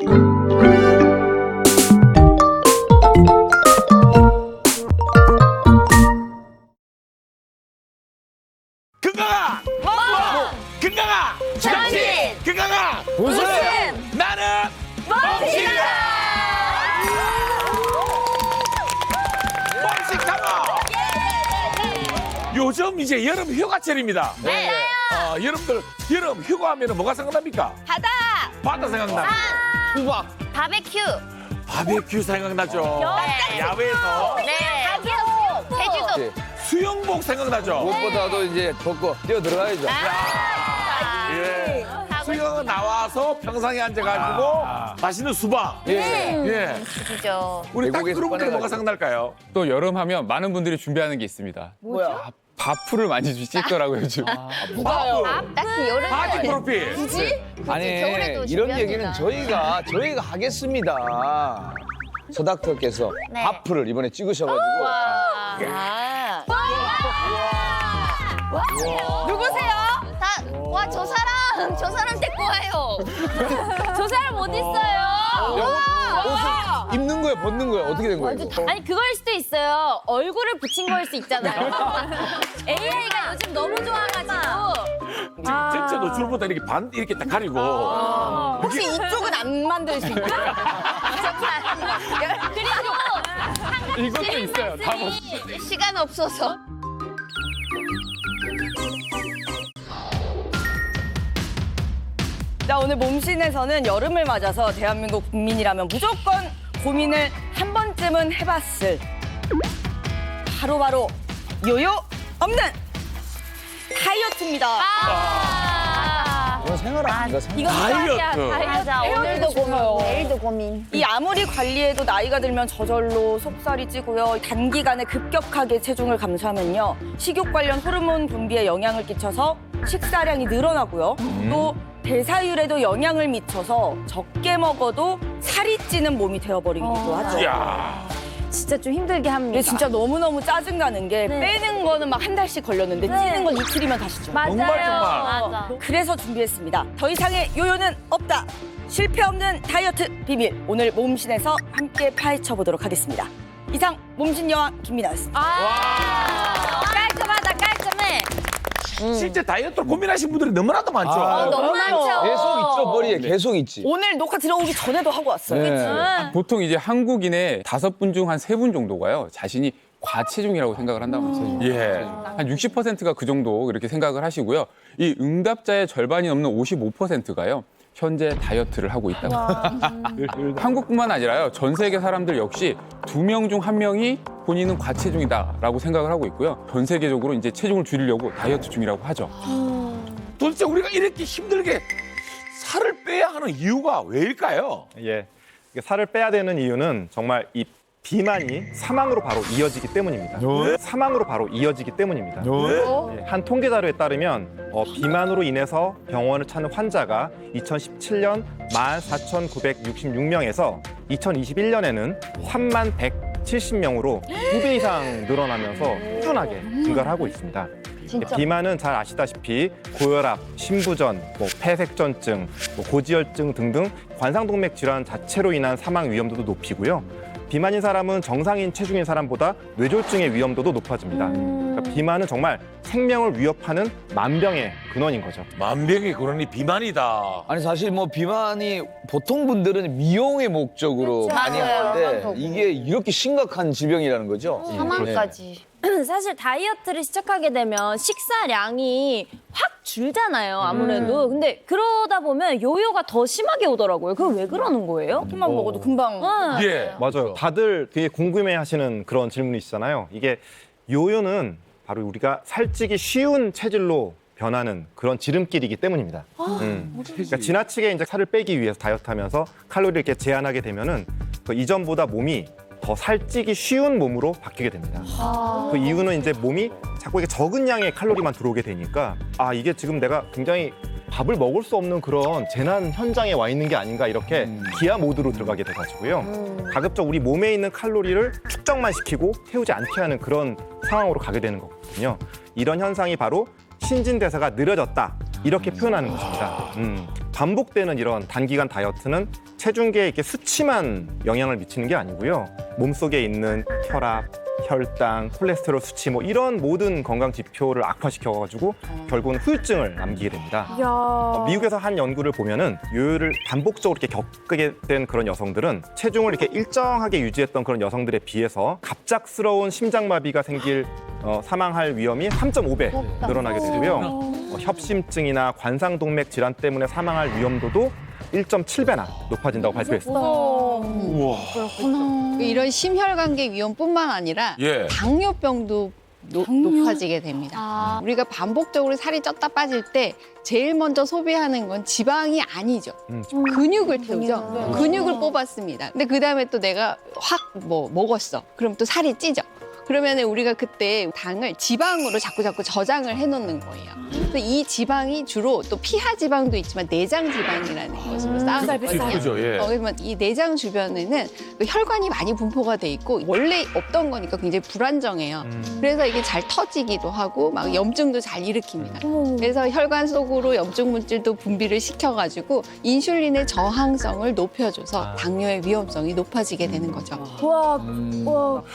건강아! 건강아! 정신! 건강아! 웃음! 나는 멈칫다! 멈칫하고! 요즘 이제 여름 휴가철입니다. 네. 여러분들 여름 휴가하면 뭐가 생각납니까? 바다! 바다 생각나. 수박. 바베큐! 바베큐 생각나죠. 네. 야외에서 네. 가격! 제주도! 수영복 생각나죠. 무엇보다도 이제 벗고 뛰어 들어가야죠. 예. 수영 나와서 평상에 앉아가지고 맛있는 수박. 예. 그죠. 우리 딱 외국에서 그런 분들 뭐가 꺼내가지고. 생각날까요? 또 여름 하면 많은 분들이 준비하는 게 있습니다. 뭐야? 밥풀을 많이 주시더라고요, 요즘. 딱히 여름에. 바지 프로필. 굳이? 아니 겨울에도 이런 준비합니다. 얘기는 저희가 하겠습니다. 서닥터께서 네. 밥풀을 이번에 찍으셔가지고 누구세요? 와, 저 사람 데리고 와요. 저 사람 어디 있어요? 옷을 입는 거예요, 벗는 거예요? 어떻게 된 거예요? 이거? 아니 그거일 수도 있어요. 얼굴을 붙인 거일 수 있잖아요. AI가 요즘 너무 좋아가지고. 전체 노출보다 이렇게 반 이렇게 딱 가리고. 혹시 이쪽은 안 만들 수 있나요? 이것도 있어요. 다 벗. 시간 없어서. 자, 오늘 몸신에서는 여름을 맞아서 대한민국 국민이라면 무조건 고민을 한 번쯤은 해봤을 바로 요요 없는 다이어트입니다. 이건 생활 아닌가 생활. 이건 다이어트. 맞아, 오늘도 고민, 내일도 고민. 이 아무리 관리해도 나이가 들면 저절로 속살이 찌고요. 단기간에 급격하게 체중을 감소하면요. 식욕 관련 호르몬 분비에 영향을 끼쳐서 식사량이 늘어나고요. 또 대사율에도 영향을 미쳐서 적게 먹어도 살이 찌는 몸이 되어버리기도 하죠. 이야. 진짜 좀 힘들게 합니다. 이게 진짜 너무너무 짜증나는 게 빼는 거는 막 한 달씩 걸렸는데 찌는 건 이틀이면 다시 쪄. 맞아요. 정말. 맞아. 그래서 준비했습니다. 더 이상의 요요는 없다. 실패 없는 다이어트 비밀. 오늘 몸신에서 함께 파헤쳐 보도록 하겠습니다. 이상 몸신 여왕 김민아였습니다. 깔끔하다, 깔끔해. 실제 다이어트로 고민하신 분들이 너무나도 많죠. 너무 많죠. 계속 있죠, 머리에 계속 있지. 오늘 녹화 들어오기 전에도 하고 왔어요. 네. 보통 이제 한국인의 5분 중 한 3분 정도가요. 자신이 과체중이라고 생각을 한다고 하죠. 예. 한 60%가 그 정도 이렇게 생각을 하시고요. 이 응답자의 절반이 넘는 55%가요. 현재 다이어트를 하고 있다고. 한국뿐만 아니라요. 전 세계 사람들 역시 2명 중 1명이 본인은 과체중이다라고 생각을 하고 있고요. 전 세계적으로 이제 체중을 줄이려고 다이어트 중이라고 하죠. 도대체 우리가 이렇게 힘들게 살을 빼야 하는 이유가 왜일까요? 예. 이게 살을 빼야 되는 이유는 정말 이 비만이 사망으로 바로 이어지기 때문입니다. 사망으로 바로 이어지기 때문입니다. 예, 한 통계 자료에 따르면 비만으로 인해서 병원을 찾는 환자가 2017년 14,966명에서 2021년에는 31,170명으로 2배 이상 늘어나면서 꾸준하게 증가를 하고 있습니다. 비만은 잘 아시다시피 고혈압, 심부전, 폐색전증, 고지혈증 등등 관상동맥 질환 자체로 인한 사망 위험도도 높이고요. 비만인 사람은 정상인 체중인 사람보다 뇌졸중의 위험도도 높아집니다. 그러니까 비만은 정말 생명을 위협하는 만병의 근원인 거죠. 만병의 근원이 비만이다. 아니 사실 뭐 비만이 보통 분들은 미용의 목적으로 많이 하는데 이게 이렇게 심각한 질병이라는 거죠. 사망까지. 사실 다이어트를 시작하게 되면 식사량이 확 줄잖아요, 아무래도. 근데 그러다 보면 요요가 더 심하게 오더라고요. 그건 왜 그러는 거예요? 조금만 먹어도 금방. 예. 맞아요. 다들 되게 궁금해하시는 그런 질문이 있잖아요. 이게 요요는 바로 우리가 살찌기 쉬운 체질로 변하는 그런 지름길이기 때문입니다. 그러니까 지나치게 이제 살을 빼기 위해서 다이어트하면서 칼로리를 이렇게 제한하게 되면은 그 이전보다 몸이 더 살찌기 쉬운 몸으로 바뀌게 됩니다. 그 이유는 이제 몸이 자꾸 이게 적은 양의 칼로리만 들어오게 되니까 이게 지금 내가 굉장히 밥을 먹을 수 없는 그런 재난 현장에 와 있는 게 아닌가 이렇게 기아 모드로 들어가게 돼가지고요. 가급적 우리 몸에 있는 칼로리를 축적만 시키고 태우지 않게 하는 그런 상황으로 가게 되는 거거든요. 이런 현상이 바로 신진대사가 느려졌다 이렇게 표현하는 것입니다. 반복되는 이런 단기간 다이어트는 체중계에 이렇게 수치만 영향을 미치는 게 아니고요. 몸속에 있는 혈압, 혈당, 콜레스테롤 수치 뭐 이런 모든 건강 지표를 악화시켜가지고 결국은 후유증을 남기게 됩니다. 미국에서 한 연구를 보면은 요요를 반복적으로 이렇게 겪게 된 그런 여성들은 체중을 이렇게 일정하게 유지했던 그런 여성들에 비해서 갑작스러운 심장마비가 생길 사망할 위험이 3.5배 늘어나게 되고요. 협심증이나 관상동맥 질환 때문에 사망할 위험도도 1.7배나 높아진다고 발표했습니다. 이런 심혈관계 위험뿐만 아니라 예. 당뇨병도 높아지게 됩니다. 우리가 반복적으로 살이 쪘다 빠질 때 제일 먼저 소비하는 건 지방이 아니죠. 근육을 태우죠. 근육을 뽑았습니다. 근데 그다음에 또 내가 확 먹었어. 그럼 또 살이 찌죠. 그러면 우리가 그때 당을 지방으로 자꾸 저장을 해놓는 거예요. 그래서 이 지방이 주로 또 피하 지방도 있지만 내장 지방이라는 것으로 쌓여있거든요. 그죠, 예. 그러면 이 내장 주변에는 그 혈관이 많이 분포가 돼 있고 원래 없던 거니까 굉장히 불안정해요. 그래서 이게 잘 터지기도 하고 막 염증도 잘 일으킵니다. 그래서 혈관 속으로 염증 물질도 분비를 시켜가지고 인슐린의 저항성을 높여줘서 당뇨의 위험성이 높아지게 되는 거죠.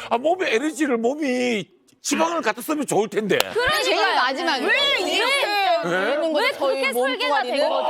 아, 몸에 에너지를 몸이 지방을 갖다 쓰면 좋을 텐데. 제일 마지막에 왜 그렇게 설계가 된 거죠?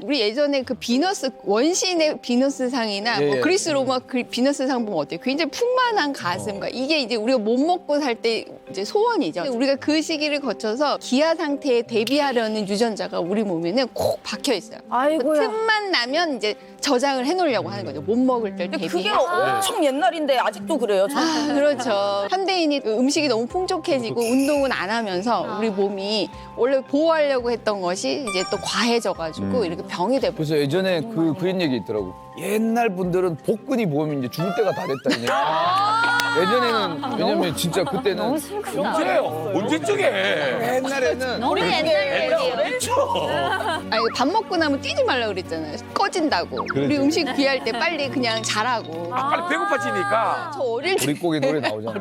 우리 예전에 그 비너스 원시인의 비너스상이나 예, 뭐 예. 그리스 로마 비너스상 보면 어때요? 굉장히 풍만한 가슴과 이게 이제 우리가 못 먹고 살 때 이제 소원이죠. 우리가 그 시기를 거쳐서 기아 상태에 대비하려는 유전자가 우리 몸에는 콕 박혀 있어요. 아이고야. 틈만 나면 이제 저장을 해놓으려고 하는 거죠. 못 먹을 때 대비. 그게 엄청 옛날인데 아직도 그래요. 저는. 그렇죠. 현대인이 음식이 너무 풍족해지고 운동은 안 하면서 우리 몸이 원래 보호하려고 했던 것이 이제 또 과해져가지고 이렇게 병이 돼버려요. 그래서 예전에 그런 얘기 있더라고. 옛날 분들은 복근이 보면 이제 죽을 때가 다 됐다는 얘기. 예전에는 왜냐면 진짜 그때는 언제요? 언제적에? 옛날에는 너무 옛날 얘기예요. 아니, 밥 먹고 나면 뛰지 말라 그랬잖아요. 꺼진다고. 우리 음식 귀할 때 빨리 그냥 자라고. 빨리 배고파지니까. 저 어릴 때, 우리 곡에 노래 나오잖아.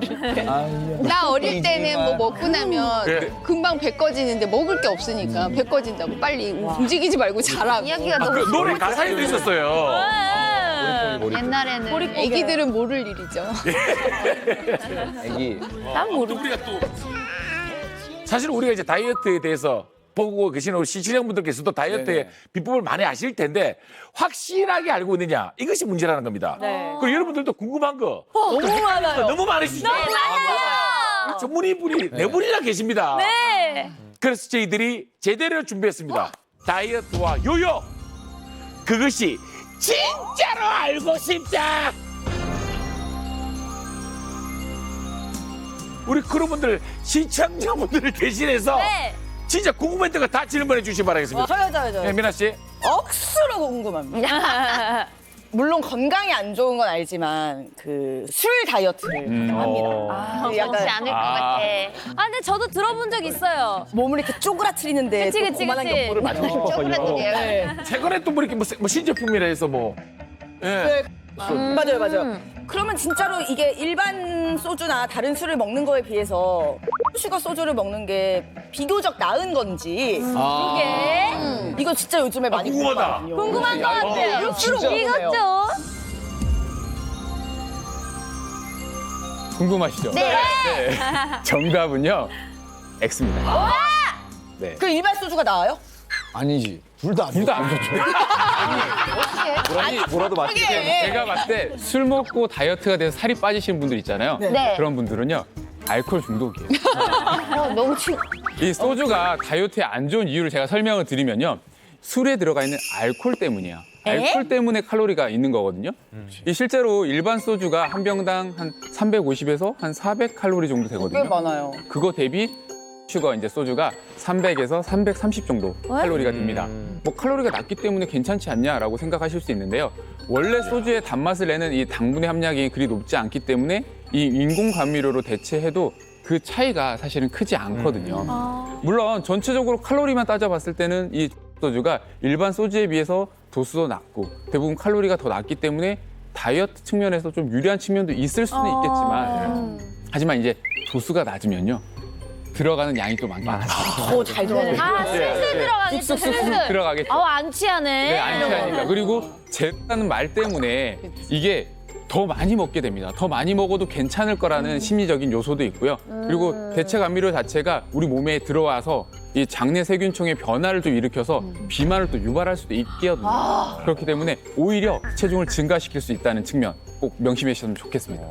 나 어릴 때는 뭐 먹고 나면 네. 금방 배 꺼지는데 먹을 게 없으니까 배 꺼진다고 빨리 움직이지 말고 자라고. 이야기가 그 너무 노래 가사에도 있었어요. 옛날에는 애기들은 모를 일이죠. 애기. 또 우리가 또 사실 우리가 이제 다이어트에 대해서 보고 계시는 우리 시청자분들께서도 다이어트의 네네. 비법을 많이 아실 텐데 확실하게 알고 있느냐 이것이 문제라는 겁니다. 그리고 여러분들도 궁금한 거 너무 많아요. 너무 많으시죠? 우리 전문의분이 네 분이나 계십니다. 네. 그래서 저희들이 제대로 준비했습니다. 다이어트와 요요 그것이 진짜로 알고 싶다. 우리 크루분들 시청자분들 대신해서 네. 진짜 궁금했던 거 다 질문해 주시기 바라겠습니다. 저요. 네, 미나 씨. 억수로 궁금합니다. 물론 건강에 안 좋은 건 알지만 그 술 다이어트를 합니다. 그렇지 않을 것 같아. 근데 저도 들어본 적 있어요. 몸을 이렇게 쪼그라뜨리는데 그치, 또 그치, 그만한 그치. 격보를 맞추고 최근에 또 뭐 이렇게 뭐 신제품이라 해서 뭐. 예. 맞아요. 그러면 진짜로 이게 일반 소주나 다른 술을 먹는 거에 비해서 슈거 소주를 먹는 게 비교적 나은 건지 이게 이거 진짜 요즘에 많이 궁금하다. 궁금하거든요. 궁금한 것 같아요. 이거 진짜 이거죠? 궁금하시죠? 네. 정답은요. X입니다. 그 일반 소주가 나아요? 아니지. 둘 다 안 둘 다 안 좋죠. 뭐라도 맛있게. 제가 봤을 때 술 먹고 다이어트가 돼서 살이 빠지시는 분들 있잖아요. 네. 그런 분들은요. 알코올 중독이에요. 너무 이 소주가 다이어트에 안 좋은 이유를 제가 설명을 드리면요. 술에 들어가 있는 알코올 때문이야. 알코올 때문에 칼로리가 있는 거거든요. 이 실제로 일반 소주가 한 병당 한 350에서 한 400 칼로리 정도 되거든요. 꽤 많아요. 그거 대비 슈거 이제 소주가 300에서 330 정도 칼로리가 됩니다. 뭐 칼로리가 낮기 때문에 괜찮지 않냐라고 생각하실 수 있는데요. 원래 소주의 단맛을 내는 이 당분의 함량이 그리 높지 않기 때문에 이 인공 감미료로 대체해도 그 차이가 사실은 크지 않거든요. 물론 전체적으로 칼로리만 따져봤을 때는 이 소주가 일반 소주에 비해서 도수도 낮고 대부분 칼로리가 더 낮기 때문에 다이어트 측면에서 좀 유리한 측면도 있을 수는 있겠지만 하지만 이제 도수가 낮으면요. 들어가는 양이 또 많겠죠. 잘 들어가네. 슬슬 들어가겠죠, 슬슬. 들어가겠죠. 안 취하네. 네, 안 취하니까. 그리고 제라는 말 때문에 이게 더 많이 먹게 됩니다. 더 많이 먹어도 괜찮을 거라는 심리적인 요소도 있고요. 그리고 대체 감미료 자체가 우리 몸에 들어와서 이 장내 세균총의 변화를 좀 일으켜서 비만을 또 유발할 수도 있거든요. 그렇기 때문에 오히려 체중을 증가시킬 수 있다는 측면 꼭 명심해 주셨으면 좋겠습니다.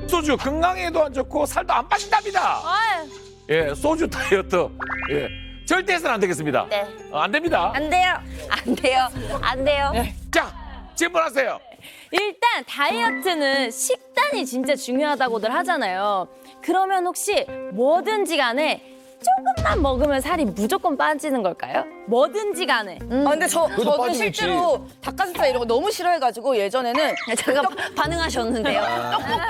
소주 건강에도 안 좋고 살도 안 빠진답니다. 아유, 예, 소주 다이어트. 예. 절대 해서는 안 되겠습니다. 네. 안 됩니다. 안 돼요. 안 돼요. 안 돼요. 자, 질문하세요. 일단 다이어트는 식단이 진짜 중요하다고들 하잖아요. 그러면 혹시 뭐든지 간에 조금만 먹으면 살이 무조건 빠지는 걸까요? 뭐든지 간에. 근데 저는 빠지겠지. 실제로 닭가슴살 이런 거 너무 싫어해가지고 예전에는 제가 반응하셨는데요.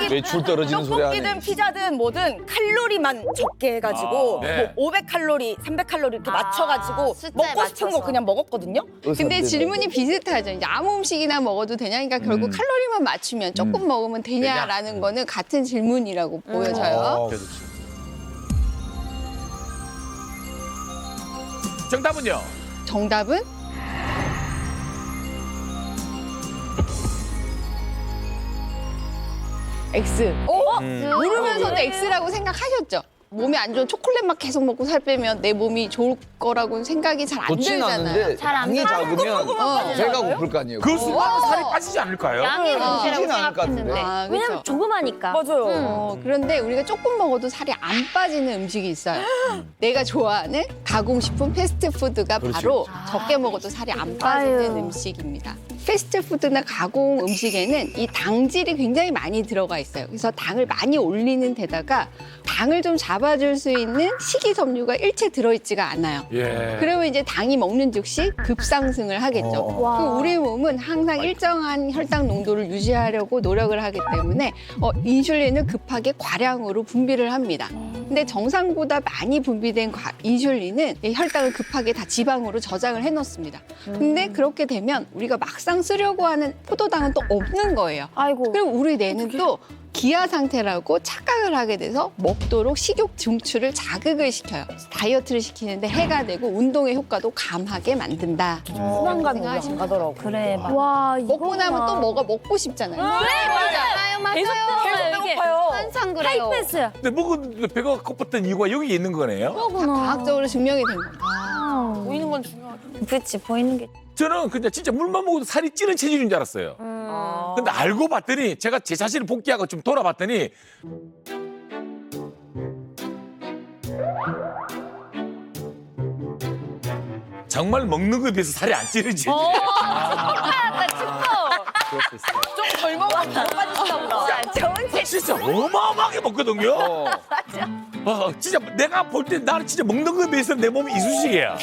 매출 떨어지는 소리 하네. 떡볶이든 피자든 뭐든 칼로리만 적게 해가지고 네. 뭐 500칼로리, 300칼로리 이렇게 맞춰가지고 숫자에 먹고 싶은 거 맞춰서. 그냥 먹었거든요. 근데 질문이 비슷하죠. 이제 아무 음식이나 먹어도 되냐? 그러니까 결국 칼로리만 맞추면 조금 먹으면 되냐라는 거는 같은 질문이라고 보여져요. 정답은요? 정답은 X. 모르면서도 X라고 생각하셨죠? 몸이 안 좋은 초콜릿 맛 계속 먹고 살 빼면 내 몸이 좋을 거라고는 생각이 잘 안 좋진 들잖아요. 않은데 잘안 양이 빠져. 작으면 배가 고플 거 아니에요. 그 순간 살이 빠지지 않을까요? 양의 문제라고 빠지진 않을 것 같은데. 생각했는데. 아, 그쵸. 왜냐면 조그마니까. 맞아요. 그런데 우리가 조금 먹어도 살이 안 빠지는 음식이 있어요. 내가 좋아하는 가공식품 패스트푸드가 바로 적게 먹어도 살이 안 빠지는 아유. 음식입니다. 패스트푸드나 가공 음식에는 이 당질이 굉장히 많이 들어가 있어요. 그래서 당을 많이 올리는 데다가 당을 좀 잡아줄 수 있는 식이섬유가 일체 들어있지가 않아요. 예. 그러면 이제 당이 먹는 즉시 급상승을 하겠죠. 그 우리 몸은 항상 일정한 혈당 농도를 유지하려고 노력을 하기 때문에 인슐린을 급하게 과량으로 분비를 합니다. 근데 정상보다 많이 분비된 인슐린은 이 혈당을 급하게 다 지방으로 저장을 해놓습니다. 근데 그렇게 되면 우리가 막상 쓰려고 하는 포도당은 또 없는 거예요. 아이고. 그럼 우리 뇌는 또 기아 상태라고 착각을 하게 돼서 먹도록 식욕 증출을 자극을 시켜요. 다이어트를 시키는데 해가 되고 운동의 효과도 감하게 만든다. 포만감이 안 가더라고. 그래. 와, 먹고 나면 또 뭐가 먹고 싶잖아요. 그래, 맞아요. 계속 들어가요, 이게. 배고파요. 항상 그래요. 하이패스. 근데 먹었는데 배가 고팠던 이유가 여기 있는 거네요. 과학적으로 증명이 된 겁니다. 보이는 건 중요하죠. 그렇지, 보이는 게. 저는 그냥 진짜 물만 먹어도 살이 찌는 체질인 줄 알았어요. 근데 알고 봤더니 제가 제 자신을 복귀하고 좀 돌아봤더니 정말 먹는 거에 비해서 살이 안 찌는 체질. 축하한다, 축하. 좀덜 먹으면 더 빠지시나 보다. 좋은 진짜 어마어마하게 먹거든요. 진짜 내가 볼 때 나는 진짜 먹는 거에 비해서 내 몸이 이쑤시개야.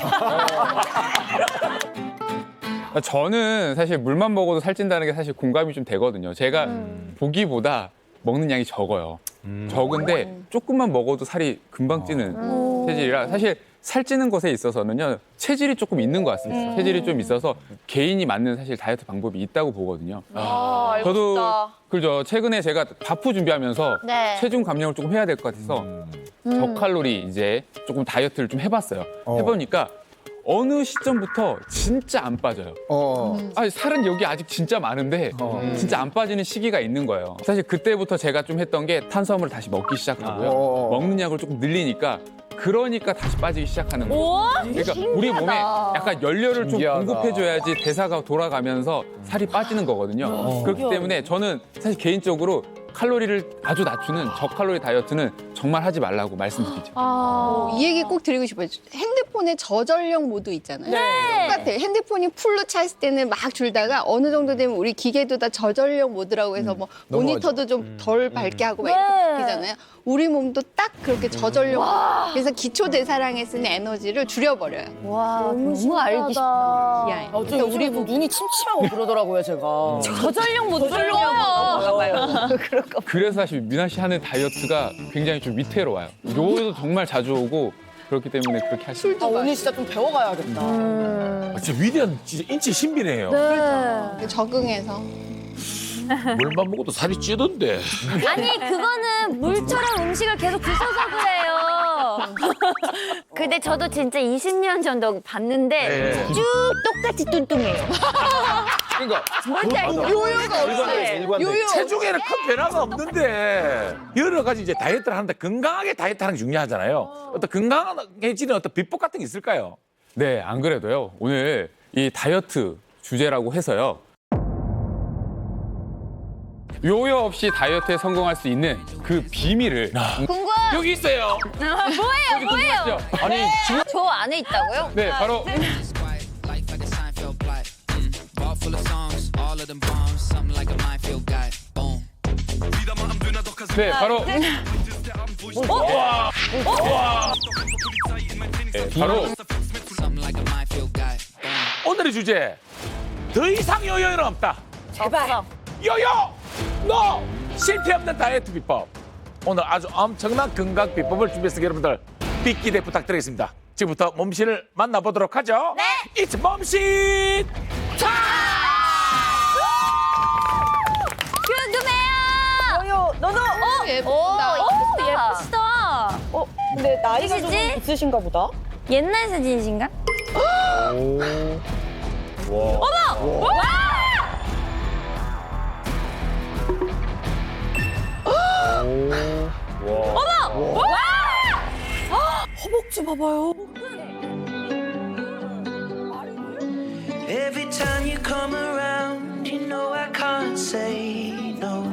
저는 사실 물만 먹어도 살찐다는 게 사실 공감이 좀 되거든요. 제가 보기보다 먹는 양이 적어요. 적은데 조금만 먹어도 살이 금방 찌는 체질이라 사실 살찌는 것에 있어서는요 체질이 조금 있는 것 같습니다. 체질이 좀 있어서 개인이 맞는 사실 다이어트 방법이 있다고 보거든요. 알고 저도 싶다. 그죠. 최근에 제가 바프 준비하면서 네. 체중 감량을 조금 해야 될 것 같아서 저칼로리 이제 조금 다이어트를 좀 해봤어요. 해보니까 어느 시점부터 진짜 안 빠져요. 아니, 살은 여기 아직 진짜 많은데 진짜 안 빠지는 시기가 있는 거예요. 사실 그때부터 제가 좀 했던 게 탄수화물을 다시 먹기 시작하고요. 먹는 양을 조금 늘리니까 그러니까 다시 빠지기 시작하는 거예요. 오? 그러니까 우리 몸에 약간 연료를 좀 신기하다. 공급해줘야지 대사가 돌아가면서 살이 빠지는 거거든요. 그렇기 때문에 저는 사실 개인적으로 칼로리를 아주 낮추는 저칼로리 다이어트는 정말 하지 말라고 말씀드리죠. 이 얘기 꼭 드리고 싶어요. 핸드폰에 저전력 모드 있잖아요. 똑같아요. 핸드폰이 풀로 차 있을 때는 막 줄다가 어느 정도 되면 우리 기계도 다 저전력 모드라고 해서 뭐 모니터도 좀 덜 밝게 하고 막 이렇게 바뀌잖아요. 우리 몸도 딱 그렇게 저전력 모드. 그래서 기초 대사량에 쓰는 에너지를 줄여버려요. 와, 너무 알기 쉽다. 기아에. 우리 우리 뭐 눈이 침침하고 그러더라고요, 제가. 저전력 못 들려요. 그래서 사실 미나 씨 하는 다이어트가 굉장히 좀 위태로워요. 요도 정말 자주 오고 그렇기 때문에 그렇게 하시죠. 오늘 진짜 좀 배워가야겠다. 진짜 위대한 진짜 인체 신비네요. 적응해서. 물만 먹어도 살이 찌던데. 아니, 그거는 물처럼 음식을 계속 드셔서 그래요. 근데 저도 진짜 20년 전도 봤는데 쭉 똑같이 뚱뚱해요. 그러니까 뭔지 알죠? 요요가 없어요. 요요. 체중에는 큰 변화가 없는데 여러 가지 이제 다이어트를 하는데 건강하게 다이어트하는 게 중요하잖아요. 어떤 건강해지는 어떤 비법 같은 게 있을까요? 네, 안 그래도요. 오늘 이 다이어트 주제라고 해서요. 요요 없이 다이어트에 성공할 수 있는 그 비밀을 궁금. 여기 있어요. 뭐예요? 궁금하시죠? 아니 지금 저 안에 있다고요? 네 바로 Life like a Seinfeld plot. Ball full of songs, all of them bombs. Something like a minefield guy. Boom. 네 바로 네, 바로 Something like a minefield guy. Boom. 오늘의 주제 더 이상 요요는 없다. 제발. 요요 너 실패 없는 다이어트 비법. 오늘 아주 엄청난 건강 비법을 준비했으니 여러분들 빅 기대 부탁드리겠습니다. 지금부터 몸신을 만나보도록 하죠. 네. It's 몸신 궁금해요. 요요, 너도. 예쁘다. 예쁘시다. 근데 나이가 좀 누구시지? 있으신가 보다. 옛날 사진이신가? 어머! 와! 어머! 와! 허벅지 봐봐요. Every time you come around, you know I can't say no.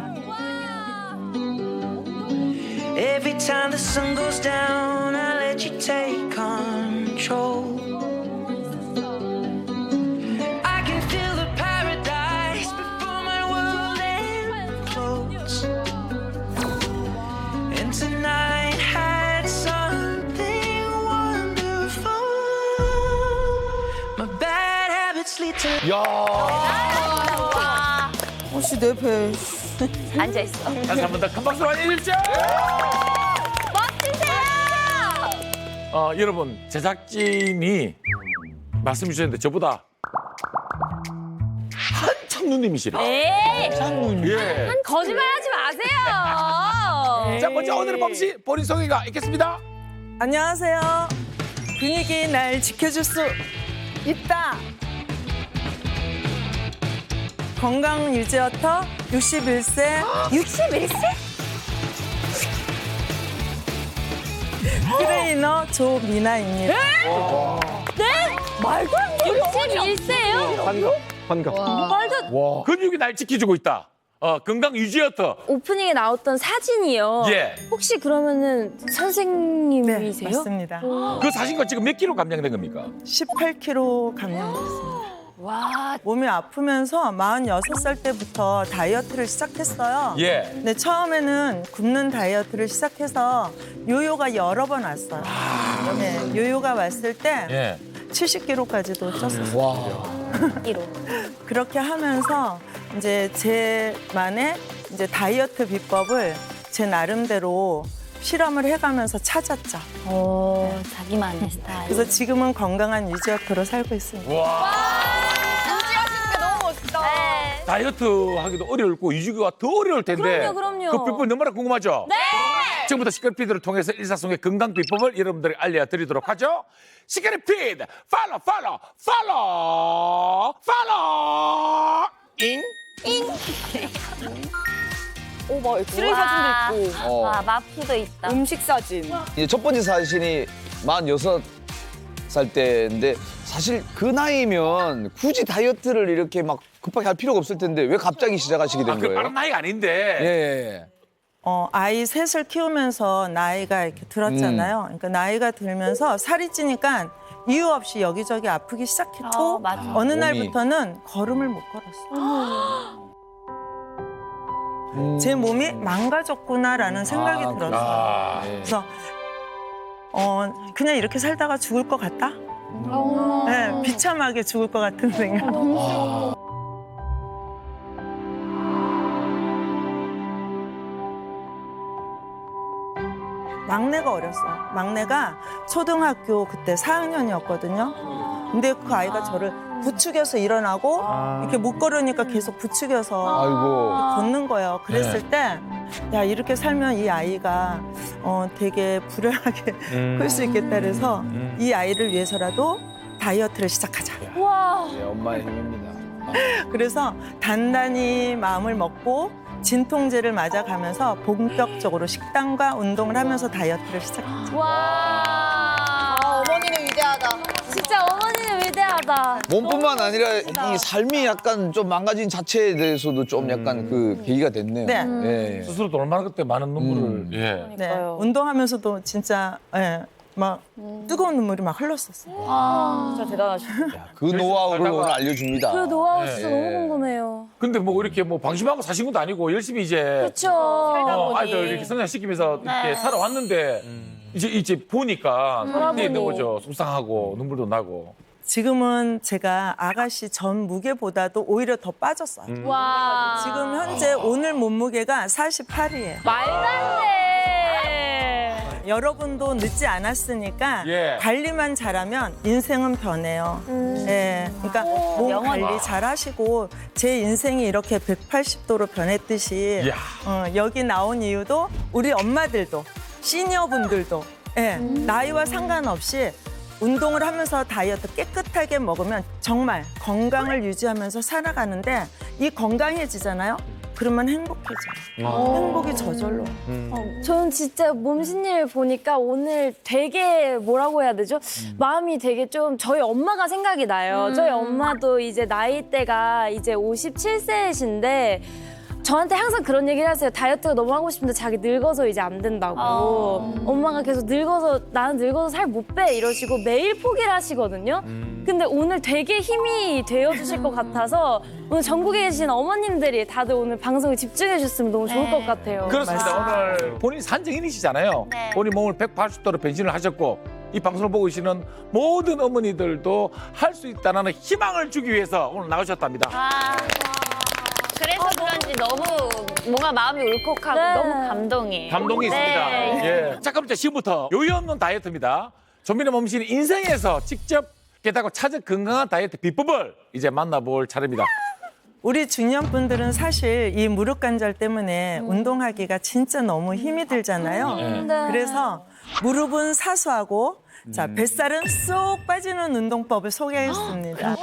Every time the sun goes down, I let you take control. I can feel the paradise before my world implodes. And tonight had something wonderful. My bad habits lead to 혹시 내 배. 앉아 있어. 다시 한 번 더 큰 박수로 환영해주십시오. 멋지세요. 여러분 제작진이 말씀 주셨는데 저보다 한참 누님이시래. 에이, 예. 거짓말하지 마세요. 자 먼저 오늘의 범시 본인 소개가 있겠습니다. 안녕하세요. 분위기 날 지켜줄 수 있다. 건강 유지어터 61세 61세? 트레이너 조미나입니다. 말도 안 돼. 61세예요? 환갑. 근육이 날 지켜주고 있다. 건강 유지어터. 오프닝에 나왔던 사진이요. 예. 혹시 그러면은 선생님이세요? 맞습니다. 그 사진과 지금 몇 킬로 감량된 겁니까? 18kg 감량됐습니다. 와, 몸이 아프면서 46살 때부터 다이어트를 시작했어요. 예. 근데 처음에는 굶는 다이어트를 시작해서 요요가 여러 번 왔어요. 네, 요요가 왔을 때 예. 70kg까지도 쪘었어요. 1호. 그렇게 하면서 이제 제만의 이제 다이어트 비법을 제 나름대로 실험을 해가면서 찾았죠. 자기만의 스타일. 그래서 지금은 건강한 유지어터로 살고 있습니다. 유지하시는 게 너무 멋있다. 다이어트 하기도 어려울고 유지가 더 어려울 텐데. 그럼요. 그 비법 너무나 궁금하죠? 네. 지금부터 시크릿피드를 통해서 일사송의 건강 비법을 여러분들에게 알려드리도록 하죠. 시크릿피드 팔로우 잉. 오, 막 엑스레이 우와. 사진도 있고 와, 마피도 있다. 음식 사진. 이제 첫 번째 사진이 46살 때인데 사실 그 나이면 굳이 다이어트를 이렇게 막 급하게 할 필요가 없을 텐데 왜 갑자기 시작하시게 된 그 거예요? 빠른 나이가 아닌데. 예, 예. 아이 셋을 키우면서 나이가 이렇게 들었잖아요. 그러니까 나이가 들면서 살이 찌니까 이유 없이 여기저기 아프기 시작했고 맞아. 어느 몸이. 날부터는 걸음을 못 걸었어요. 제 몸이 망가졌구나라는 생각이 들었어요. 그래서 그냥 이렇게 살다가 죽을 것 같다? 네, 비참하게 죽을 것 같은 생각. 막내가 어렸어요. 막내가 초등학교 그때 4학년이었거든요. 근데 그 아이가 저를 부추겨서 일어나고 이렇게 못 걸으니까 계속 부추겨서 아이고. 걷는 거예요. 그랬을 때, 야, 이렇게 살면 이 아이가 되게 불행하게 클 수 있겠다 그래서 이 아이를 위해서라도 다이어트를 시작하자. 와. 예, 엄마의 힘입니다. 그래서 단단히 마음을 먹고 진통제를 맞아가면서 본격적으로 식단과 운동을 하면서 다이어트를 시작했죠. 와. 어머니는 위대하다. 진짜 어머니는 위대하다. 몸뿐만 아니라 이 삶이 약간 좀 망가진 자체에 대해서도 좀 약간 그 계기가 됐네요. 네. 예. 스스로도 얼마나 그때 많은 눈물을. 예. 네. 운동하면서도 진짜 막 뜨거운 눈물이 막 흘렀었어요. 진짜 대단하시다. 그 노하우를 오늘 알려줍니다. 그 노하우 진짜 예. 너무 궁금해요. 근데 뭐 이렇게 뭐 방심하고 사신 것도 아니고 열심히 이제 그렇죠. 아이들 이렇게 성장시키면서 이렇게 살아왔는데 이제 보니까 돌아보니. 그때 있는 거죠. 속상하고 눈물도 나고. 지금은 제가 아가씨 전 무게보다도 오히려 더 빠졌어요. 와. 지금 현재 오늘 몸무게가 48이에요. 말도 안 돼. 여러분도 늦지 않았으니까 예. 관리만 잘하면 인생은 변해요. 예, 그러니까 몸 관리 잘하시고 제 인생이 이렇게 180도로 변했듯이 이야. 여기 나온 이유도 우리 엄마들도 시니어분들도 나이와 상관없이 운동을 하면서 다이어트 깨끗하게 먹으면 정말 건강을 유지하면서 살아가는데 이 건강해지잖아요. 그러면 행복해져요. 행복이 저절로. 저는 진짜 몸신일 보니까 오늘 되게 뭐라고 해야 되죠? 마음이 되게 좀 저희 엄마가 생각이 나요. 저희 엄마도 이제 나이대가 이제 57세이신데 저한테 항상 그런 얘기를 하세요. 다이어트가 너무 하고 싶은데 자기 늙어서 이제 안 된다고. 엄마가 계속 늙어서 나는 늙어서 살 못 빼 이러시고 매일 포기를 하시거든요. 근데 오늘 되게 힘이 되어주실 것 같아서 오늘 전국에 계신 어머님들이 다들 오늘 방송에 집중해 주셨으면 너무 좋을 것 같아요. 그렇습니다. 오늘 본인 산증인이시잖아요. 본인 몸을 180도로 변신을 하셨고 이 방송을 보고 계시는 모든 어머니들도 할 수 있다는 희망을 주기 위해서 오늘 나오셨답니다. 그래서 그런지 너무 뭔가 마음이 울컥하고 네. 너무 감동이에요. 감동이 있습니다. 네. 예. 자, 그럼 이제 지금부터 요요 없는 다이어트입니다. 조민의 몸신이 인생에서 직접 깨닫고 찾은 건강한 다이어트 비법을 이제 만나볼 차례입니다. 우리 중년분들은 사실 이 무릎 관절 때문에 운동하기가 진짜 너무 힘이 들잖아요. 그래서 무릎은 사수하고 자 뱃살은 쏙 빠지는 운동법을 소개했습니다.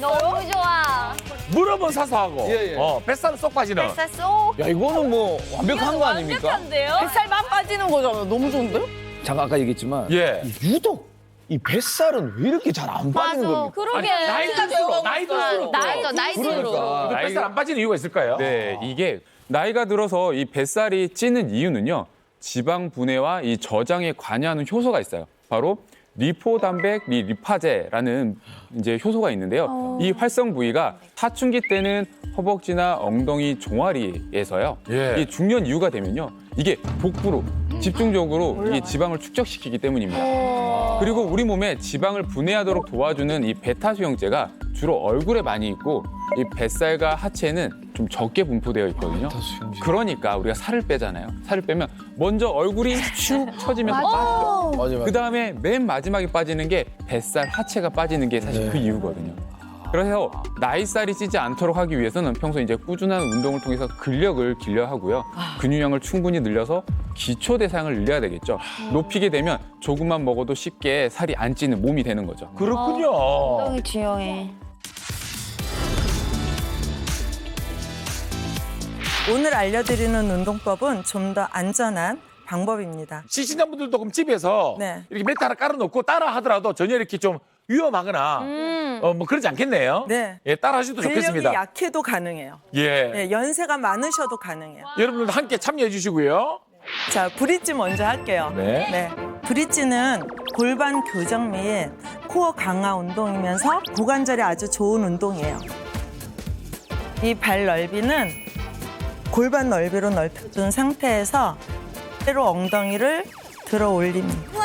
너무 좋아. 무릎은 사소하고 예, 예. 뱃살은 쏙 빠지는. 뱃살 쏙. 야, 이거는 뭐 완벽한 거 아닙니까? 완벽한데요? 뱃살만 빠지는 거잖아. 너무 좋은데? 잠깐 아까 얘기했지만 예. 유독 이 뱃살은 왜 이렇게 잘 안 빠지는 겁니까? 그러게. 나이 들수록 나이 들수록 나이 들어. 그러니까. 뱃살 안 빠지는 이유가 있을까요? 네, 이게 나이가 들어서 이 뱃살이 찌는 이유는요. 지방 분해와 이 저장에 관여하는 효소가 있어요. 바로 리포단백 리파제라는 이제 효소가 있는데요. 이 활성 부위가 사춘기 때는 허벅지나 엉덩이 종아리에서요. 예. 이 중년 이후가 되면요. 이게 복부로 집중적으로 이 지방을 축적시키기 때문입니다. 그리고 우리 몸에 지방을 분해하도록 도와주는 이 베타수용제가 주로 얼굴에 많이 있고 이 뱃살과 하체는 좀 적게 분포되어 있거든요. 그러니까 우리가 살을 빼잖아요. 살을 빼면 먼저 얼굴이 슉 처지면서 빠지죠. 맞아요. 그 다음에 맨 마지막에 빠지는 게 뱃살, 하체가 빠지는 게 사실 그 이유거든요. 그래서 나이살이 찌지 않도록 하기 위해서는 평소 이제 꾸준한 운동을 통해서 근력을 길러야 하고요. 근육량을 충분히 늘려서 기초 대사량을 늘려야 되겠죠. 높이게 되면 조금만 먹어도 쉽게 살이 안 찌는 몸이 되는 거죠. 그렇군요. 너무 중요해. 오늘 알려드리는 운동법은 좀 더 안전한 방법입니다. 시청자분들도 그럼 집에서 네. 이렇게 매트 하나 깔아놓고 따라 하더라도 전혀 이렇게 좀 위험하거나 뭐 그러지 않겠네요. 네. 예, 따라 하셔도 근력이 좋겠습니다. 약해도 가능해요. 예. 네, 연세가 많으셔도 가능해요. 여러분들도 함께 참여해 주시고요. 자, 브릿지 먼저 할게요. 네. 브릿지는 골반 교정 및 코어 강화 운동이면서 고관절에 아주 좋은 운동이에요. 이 발 넓이는 골반 넓이로 넓혀준 상태에서 그대로 엉덩이를 들어 올립니다.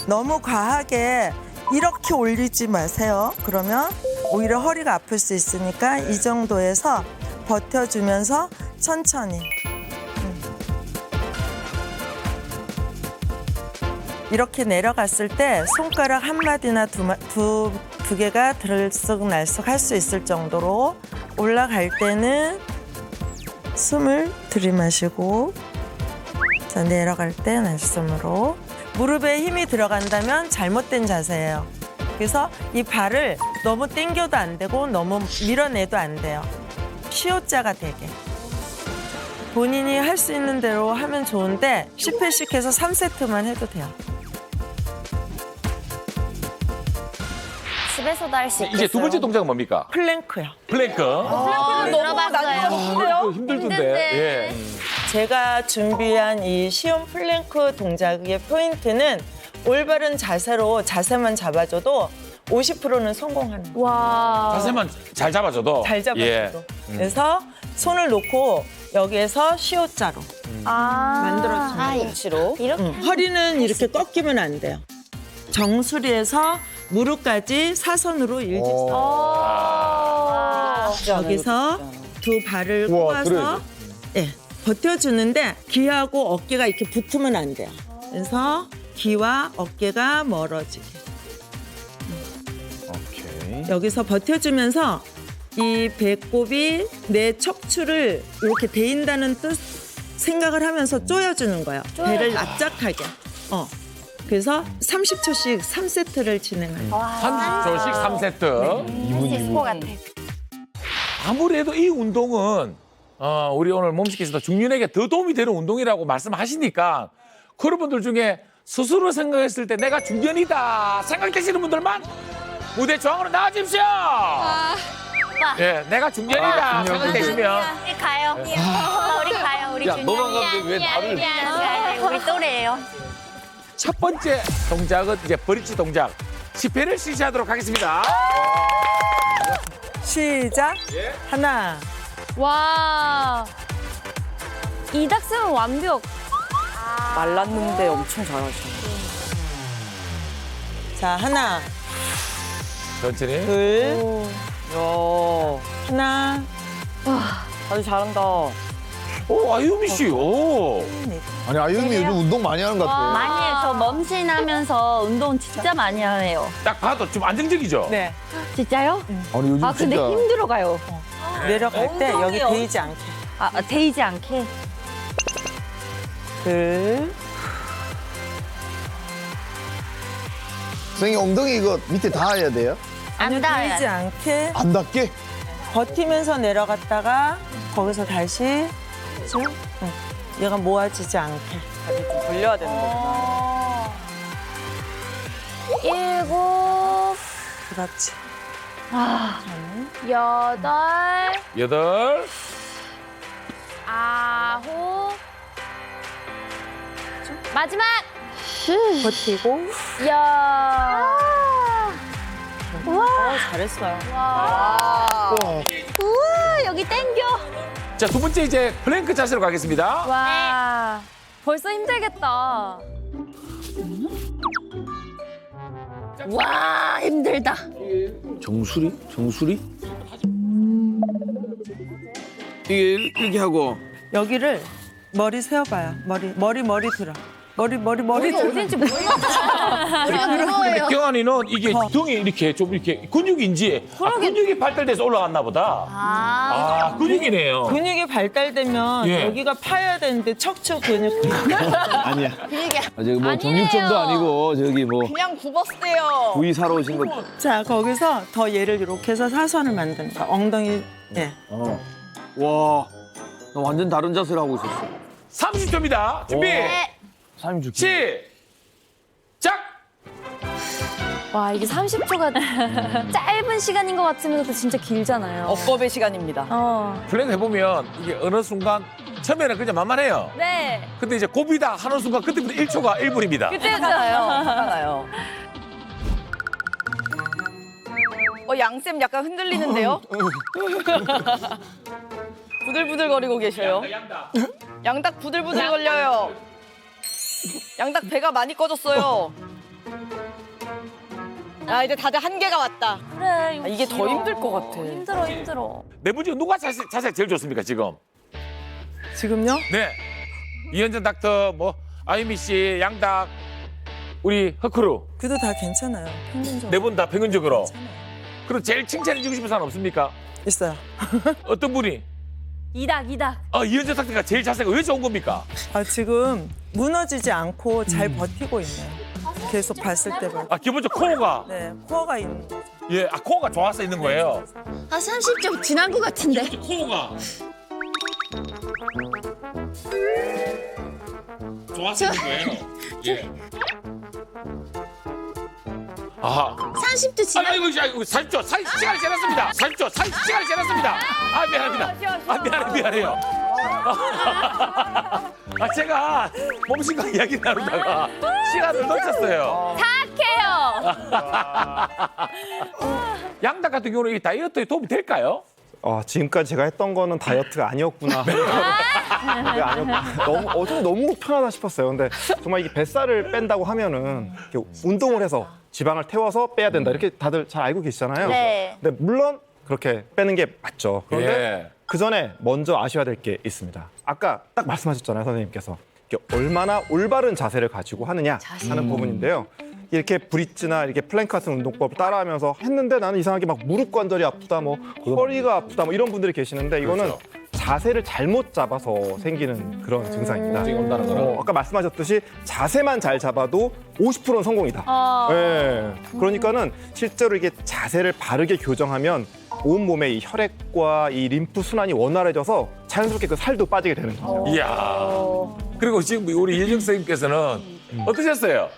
너무 과하게 이렇게 올리지 마세요. 그러면 오히려 허리가 아플 수 있으니까 이 정도에서 버텨주면서 천천히. 이렇게 내려갔을 때 손가락 한 마디나 두 개가 들썩날썩 할 수 있을 정도로 올라갈 때는 숨을 들이마시고 자, 내려갈 때 날숨으로 무릎에 힘이 들어간다면 잘못된 자세예요. 그래서 이 발을 너무 당겨도 안 되고 너무 밀어내도 안 돼요. 시옷자가 되게. 본인이 할 수 있는 대로 하면 좋은데 10회씩 해서 3세트만 해도 돼요. 집에서도 할 수 있겠어요. 이제 두 번째 동작은 뭡니까? 플랭크요. 플랭크. 들어봤어요. 힘들던데. 예. 제가 준비한 이 쉬운 플랭크 동작의 포인트는 올바른 자세로 자세만 잡아줘도 50%는 성공하는 거예요. 와. 자세만 잘 잡아줘도. 잘 잡아줘도. 예. 그래서 손을 놓고 여기에서 시옷자로 만들어주는 인치로. 허리는 이렇게 꺾이면 안 돼요. 정수리에서 무릎까지 사선으로 일직선. 여기서 두 발을 꼬아서 예, 버텨주는데 귀하고 어깨가 이렇게 붙으면 안 돼요. 그래서 귀와 어깨가 멀어지게. 오케이. 여기서 버텨주면서 이 배꼽이 내 척추를 이렇게 대인다는 뜻 생각을 하면서 조여주는 거예요. 배를 납작하게. 그래서 30초씩 3세트를 진행해요. 30초씩 3세트. 할 수 있을 것 같아. 아무래도 이 운동은 우리 오늘 몸식께서도 중년에게 더 도움이 되는 운동이라고 말씀하시니까 그런 분들 중에 스스로 생각했을 때 내가 중년이다 생각되시는 분들만 무대 중앙으로 나와주십시오. 예, 내가 중년이다 생각되시면 우리 가요. 우리 가요. 우리 야, 너만 가는데 왜 나를? 우리 또래예요. 첫 번째 동작은 이제 브릿지 동작 10회를 실시하도록 하겠습니다. 시작. 하나. 와. 이닥스는 완벽. 말랐는데 엄청 잘하시네. 자, 하나, 천천히. 둘, 야, 하나, 아주 잘한다. 오, 아유미 씨. 오. 아니 아유미 요즘 운동 많이 하는 것 같아. 많이 해요. 저 몸신하면서 운동 진짜 많이 해요. 딱 봐도 좀 안정적이죠? 네. 진짜요? 아니 요즘 아 근데 진짜 힘들어가요. 내려갈 때 여기 엉덩이요. 데이지 않게. 데이지 않게. 둘, 선생님 엉덩이 이거 밑에 닿아야 돼요? 안 데이지 닿아요. 않게 안 닿게? 버티면서 내려갔다가 거기서 다시 쭉. 얘가 모아지지 않게. 다리 좀 돌려야 되는 거구나. 7, 그렇지. 여덟, 8. 9. 마지막 버티고. 잘했어요. 우와 여기 땡겨. 자, 두 번째 이제 플랭크 자세로 가겠습니다. 와. 벌써 힘들겠다. 와 힘들다. 정수리? 이게 이렇게 하고 여기를 머리 세워봐요. 머리 들어. 머리 들어. 어딘지 몰라. 근데 경환이는 이게 등이 이렇게 좀 이렇게 근육인지 근육이 발달돼서 올라갔나 보다. 근육이네요. 근육이 발달되면 예. 여기가 파야 되는데 척추 근육. 아니야. 저기 뭐 정육점도 아니고 저기 뭐 그냥 굽었어요. 부위 사러 오신 거. 자 거기서 더 얘를 이렇게 해서 사선을 만드는 거야. 엉덩이. 예. 와, 나 완전 다른 자세를 하고 있었어. 30초입니다. 준비. 사장님 죽기. 시작. 와, 이게 30초가 짧은 시간인 것 같으면서도 진짜 길잖아요. 억겁의 시간입니다. 플랭크 해보면 이게 어느 순간 처음에는 그냥 만만해요. 네. 근데 이제 고비다 하는 순간 그때부터 1초가 1분입니다. 그때잖아요. 하나요. 양쌤 약간 흔들리는데요? 부들부들거리고 계셔요. 양닭 부들부들 걸려요. 양닭 배가 많이 꺼졌어요. 이제 다들 한계가 왔다. 그래. 이게 더 힘들 것 같아. 힘들어. 네 분 중에 누가 자세 제일 좋습니까 지금? 지금요? 네. 이현정 닥터, 뭐 아유미 씨, 양닭 우리 허크루 그래도 다 괜찮아요. 평균적으로. 네 분 다 평균적으로. 괜찮아요. 그럼 제일 칭찬해주고 싶은 사람 없습니까? 있어요. 어떤 분이? 이닥. 이현재 탁트가 제일 자세가 왜 좋은 겁니까? 지금 무너지지 않고 잘 버티고 있네요. 계속 봤을 때마다. 기본적으로 코어가. 네, 코어가 있는 거죠. 예, 코어가 좋아서 있는 거예요. 30점 지난 것 같은데. 코어가. 좋아서 있는 거예요. 예. 30도 지난. 아이고, 40초, 시간이 지났습니다. 40초, 시간이 지났습니다. 미안합니다. 미안해요. 제가 몸신과 이야기 나누다가 시간을 놓쳤어요. 착해요. 양닭 같은 경우는 이 다이어트에 도움이 될까요? 지금까지 제가 했던 거는 다이어트가 아니었구나. 그게 아니었구나. 너무 편하다 싶었어요. 근데 정말 이게 뱃살을 뺀다고 하면은 이렇게 운동을 해서 지방을 태워서 빼야 된다. 이렇게 다들 잘 알고 계시잖아요. 네. 근데 물론 그렇게 빼는 게 맞죠. 그런데 예. 그 전에 먼저 아셔야 될 게 있습니다. 아까 딱 말씀하셨잖아요, 선생님께서. 이게 얼마나 올바른 자세를 가지고 하느냐 하는 부분인데요. 이렇게 브릿지나 이렇게 플랭크 같은 운동법을 따라하면서 했는데 나는 이상하게 막 무릎 관절이 아프다, 뭐 허리가 아프다, 뭐 이런 분들이 계시는데 이거는 그렇죠. 자세를 잘못 잡아서 생기는 그런 증상입니다. 온다는 거는. 아까 말씀하셨듯이 자세만 잘 잡아도 50%는 성공이다. 네. 그러니까는 실제로 이게 자세를 바르게 교정하면 온 몸의 이 혈액과 이 림프 순환이 원활해져서 자연스럽게 그 살도 빠지게 되는 거죠. 이야. 그리고 지금 우리 이혜정 선생님께서는 어떠셨어요?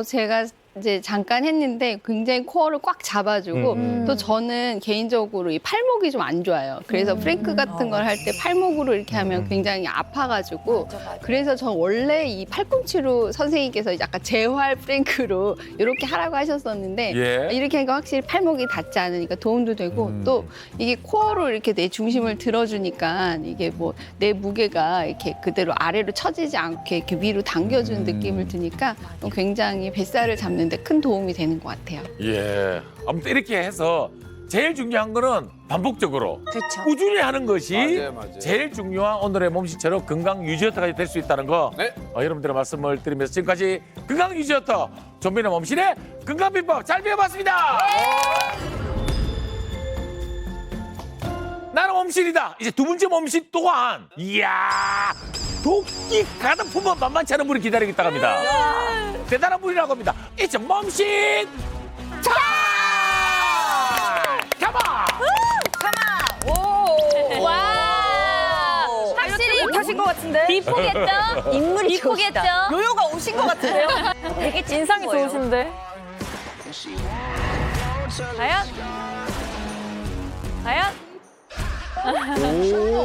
제가 이제 잠깐 했는데 굉장히 코어를 꽉 잡아주고 또 저는 개인적으로 이 팔목이 좀 안 좋아요. 그래서 프랭크 같은 걸 할 때 팔목으로 이렇게 하면 굉장히 아파가지고 그래서 전 원래 이 팔꿈치로 선생님께서 약간 재활 프랭크로 이렇게 하라고 하셨었는데 예. 이렇게 하니까 확실히 팔목이 닿지 않으니까 도움도 되고 또 이게 코어로 이렇게 내 중심을 들어주니까 이게 뭐 내 무게가 이렇게 그대로 아래로 처지지 않게 이렇게 위로 당겨주는 느낌을 드니까 굉장히 뱃살을 잡는 데 큰 도움이 되는 것 같아요. 예. 아무튼 이렇게 해서 제일 중요한 거는 반복적으로 그렇죠. 꾸준히 하는 것이 맞아요. 제일 중요한 오늘의 몸신처럼 건강 유지어터까지 될 수 있다는 거 네. 여러분들의 말씀을 드리면서 지금까지 건강 유지어터 존비의 몸신의 건강 비법 잘 배워봤습니다. 나는 몸신이다. 이제 두 번째 몸신 또한 이야 도끼 가득 품은 만만치 않은 분이 기다리고 있다고 합니다. 대단한 분이라고 합니다. 이제 몸신 차! 가마! 와. 확실히 못하신 것 같은데? 비포겠죠? 인물이 비포겠죠? 요요가 오신 것 같은데요? 되게 인상이 좋으신데. 과연?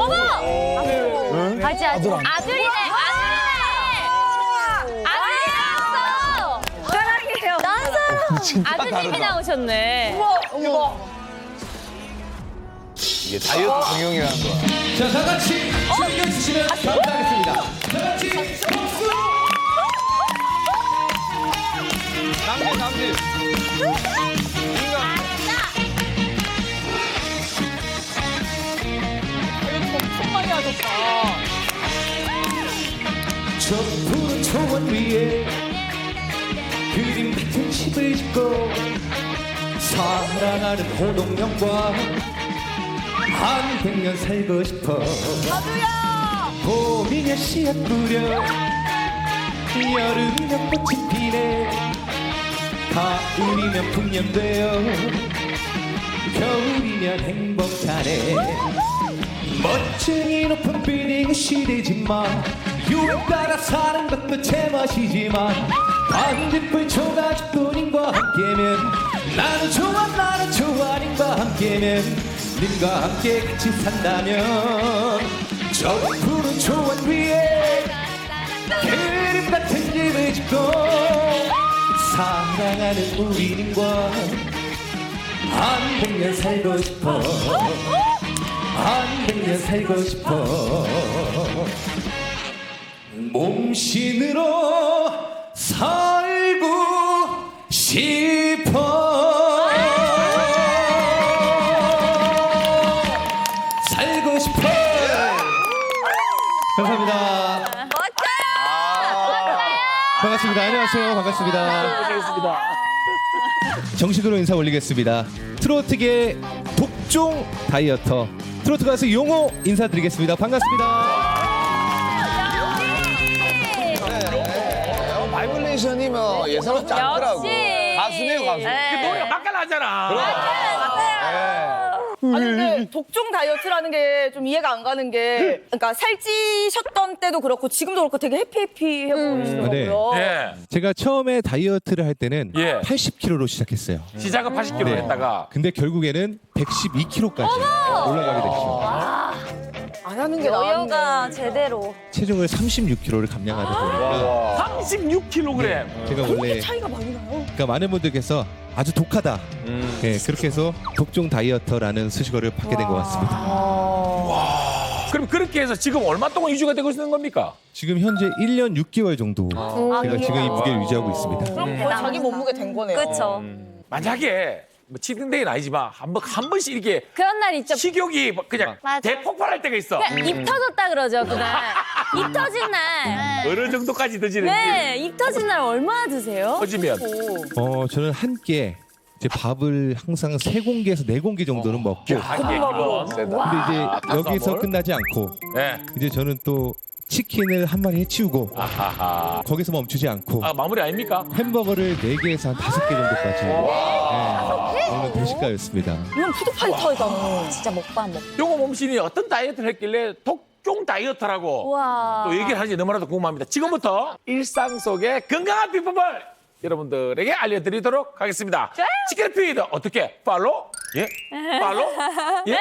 어머! 아들이네. 아들이었어. 사랑해요. 아드님이 나오셨네. 어머. 이게 다이어트 성형이라는 거야. 자, 다 같이 즐겨주시면 감사하겠습니다. 다 같이 박수! 남길. 저 푸른 초원 위에 그림 같은 집을 짓고 사랑하는 호동영과 한 100년 살고 싶어. 봄이면 씨앗 뿌려 여름이면 꽃이 피네 가을이면 풍년되어 겨울이면 행복하네. 멋쟁이 높은 빌딩 시대지만 유행 따라 사는 것도 제멋이지만 반딧불 초가집뿐인과 함께면 나는 좋아 님과 함께면 님과 함께 같이 산다면 저 푸른 초원 위에 그림 같은 집을 짓고 사랑하는 우리 님과 한 100년 살고 싶어. 한 100년 살고 싶어. 몸신으로 살고 싶어. 살고 싶어. 감사합니다. 멋져요. 반갑습니다. 안녕하세요. 반갑습니다. 모시겠습니다. 정식으로 인사 올리겠습니다. 트로트계 독종 다이어터 트로트 가수 용호 인사드리겠습니다. 반갑습니다. 바이블레이션이 뭐 예사롭지 않더라고. 가수네요, 가수. 그 노래가 막갈나잖아. 아니 근데 독종 다이어트라는 게 좀 이해가 안 가는 게 그러니까 살찌셨던 때도 그렇고 지금도 그렇고 되게 해피해피해 보이시더라고요. 예. 제가 처음에 다이어트를 할 때는 예. 80kg로 시작했어요. 시작은 80kg 네. 했다가 근데 결국에는 112kg까지 올라가게 됐죠. 안 하는 게 여유가 나았네. 제대로. 체중을 36kg를 감량하다 보니까 36kg. 제가 원래 차이가 많이 나요. 그러니까 많은 분들께서 아주 독하다. 네, 그렇게 해서 독종 다이어터라는 수식어를 받게 된 것 같습니다. 그럼 그렇게 해서 지금 얼마 동안 유지가 되고 있는 겁니까? 지금 현재 1년 6개월 정도 제가 지금 이 무게를 유지하고 있습니다. 그럼 거의 자기 몸무게 된 거네요. 그렇죠. 만약에 뭐 치팅데이는 아니지만 한 번씩 이렇게 그런 날 있죠. 식욕이 그냥 맞아. 대폭발할 때가 있어. 입 터졌다 그러죠, 그날. 입 터진 날. 어느 정도까지 드시는지 네, 입 터진 날 얼마나 드세요? 터지면 저는 한 끼에 이제 밥을 항상 3공기에서 4공기 정도는 먹고 이게 그건 근데 이제 여기서 끝나지 않고 네. 이제 저는 또 치킨을 한 마리 해치우고 아하하. 거기서 멈추지 않고 아 마무리 아닙니까? 햄버거를 4개에서 한 5개 정도까지 먹는 대식가였습니다. 이건 푸드파이터잖아. 진짜 먹방 먹. 요거 몸신이 어떤 다이어트를 했길래 독종 다이어트라고 와. 또 얘기를 하는지 너무나도 궁금합니다. 지금부터 일상 속의 건강한 비법을 여러분들에게 알려드리도록 하겠습니다. 치킨 피드 어떻게? 팔로? 예? 팔로? 예?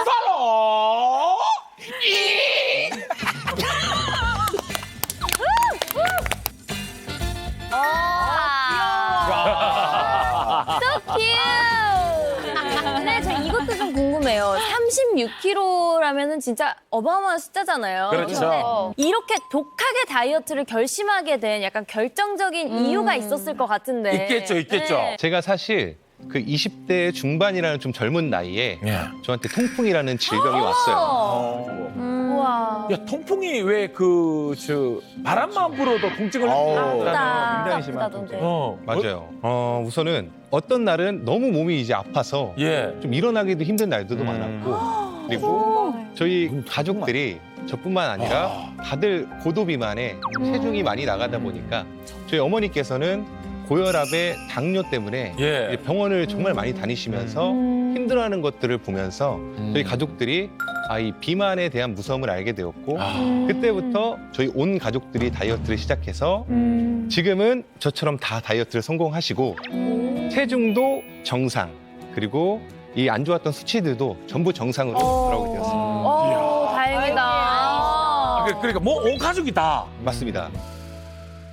팔로? So cute. 근데 저 이것도 좀 궁금해요. 36kg라면은 진짜 어마어마한 숫자잖아요. 그렇죠. 근데 이렇게 독하게 다이어트를 결심하게 된 약간 결정적인 이유가 있었을 것 같은데. 있겠죠, 있겠죠. 네. 제가 사실 그 20대 중반이라는 좀 젊은 나이에 예. 저한테 통풍이라는 질병이 왔어요. 우와. 야, 통풍이 왜 바람만 불어도 통증을 아프다. 굉장히 아프다던데. 맞아요. 우선은 어떤 날은 너무 몸이 이제 아파서 예. 좀 일어나기도 힘든 날들도 많았고 그리고 저희 가족들이 저뿐만 아니라 다들 고도비만에 체중이 많이 나가다 보니까 저희 어머니께서는 고혈압에 당뇨 때문에 예. 이제 병원을 정말 많이 다니시면서 힘들어하는 것들을 보면서 저희 가족들이 이 비만에 대한 무서움을 알게 되었고 그때부터 저희 온 가족들이 다이어트를 시작해서 지금은 저처럼 다 다이어트를 성공하시고 체중도 정상 그리고 이 안 좋았던 수치들도 전부 정상으로 돌아오게 되었습니다. 다행이다. 그러니까 뭐 온 가족이 다. 맞습니다.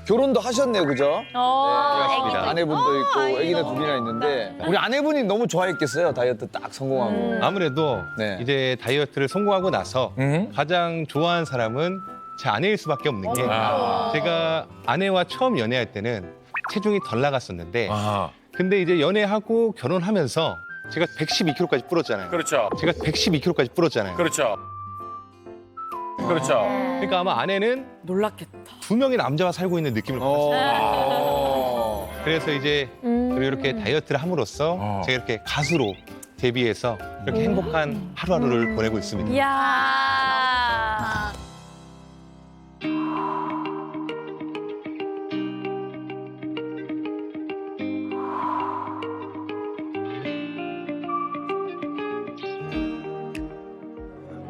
결혼도 하셨네요, 그죠? 맞습니다. 아내분도 있고 아기가 2이나 있는데 우리 아내분이 너무 좋아했겠어요, 다이어트 딱 성공하고. 아무래도 네. 이제 다이어트를 성공하고 나서 가장 좋아하는 사람은 제 아내일 수밖에 없는 게 제가 아내와 처음 연애할 때는 체중이 덜 나갔었는데 근데 이제 연애하고 결혼하면서 제가 112kg까지 불었잖아요. 그렇죠. 제가 112kg까지 불었잖아요. 그렇죠. 그렇죠. 그러니까 아마 아내는 놀랐겠다. 2명의 남자와 살고 있는 느낌을 받았어요. 그래서 이제 이렇게 다이어트를 함으로써 제가 이렇게 가수로 데뷔해서 이렇게 행복한 하루하루를 보내고 있습니다. 이야.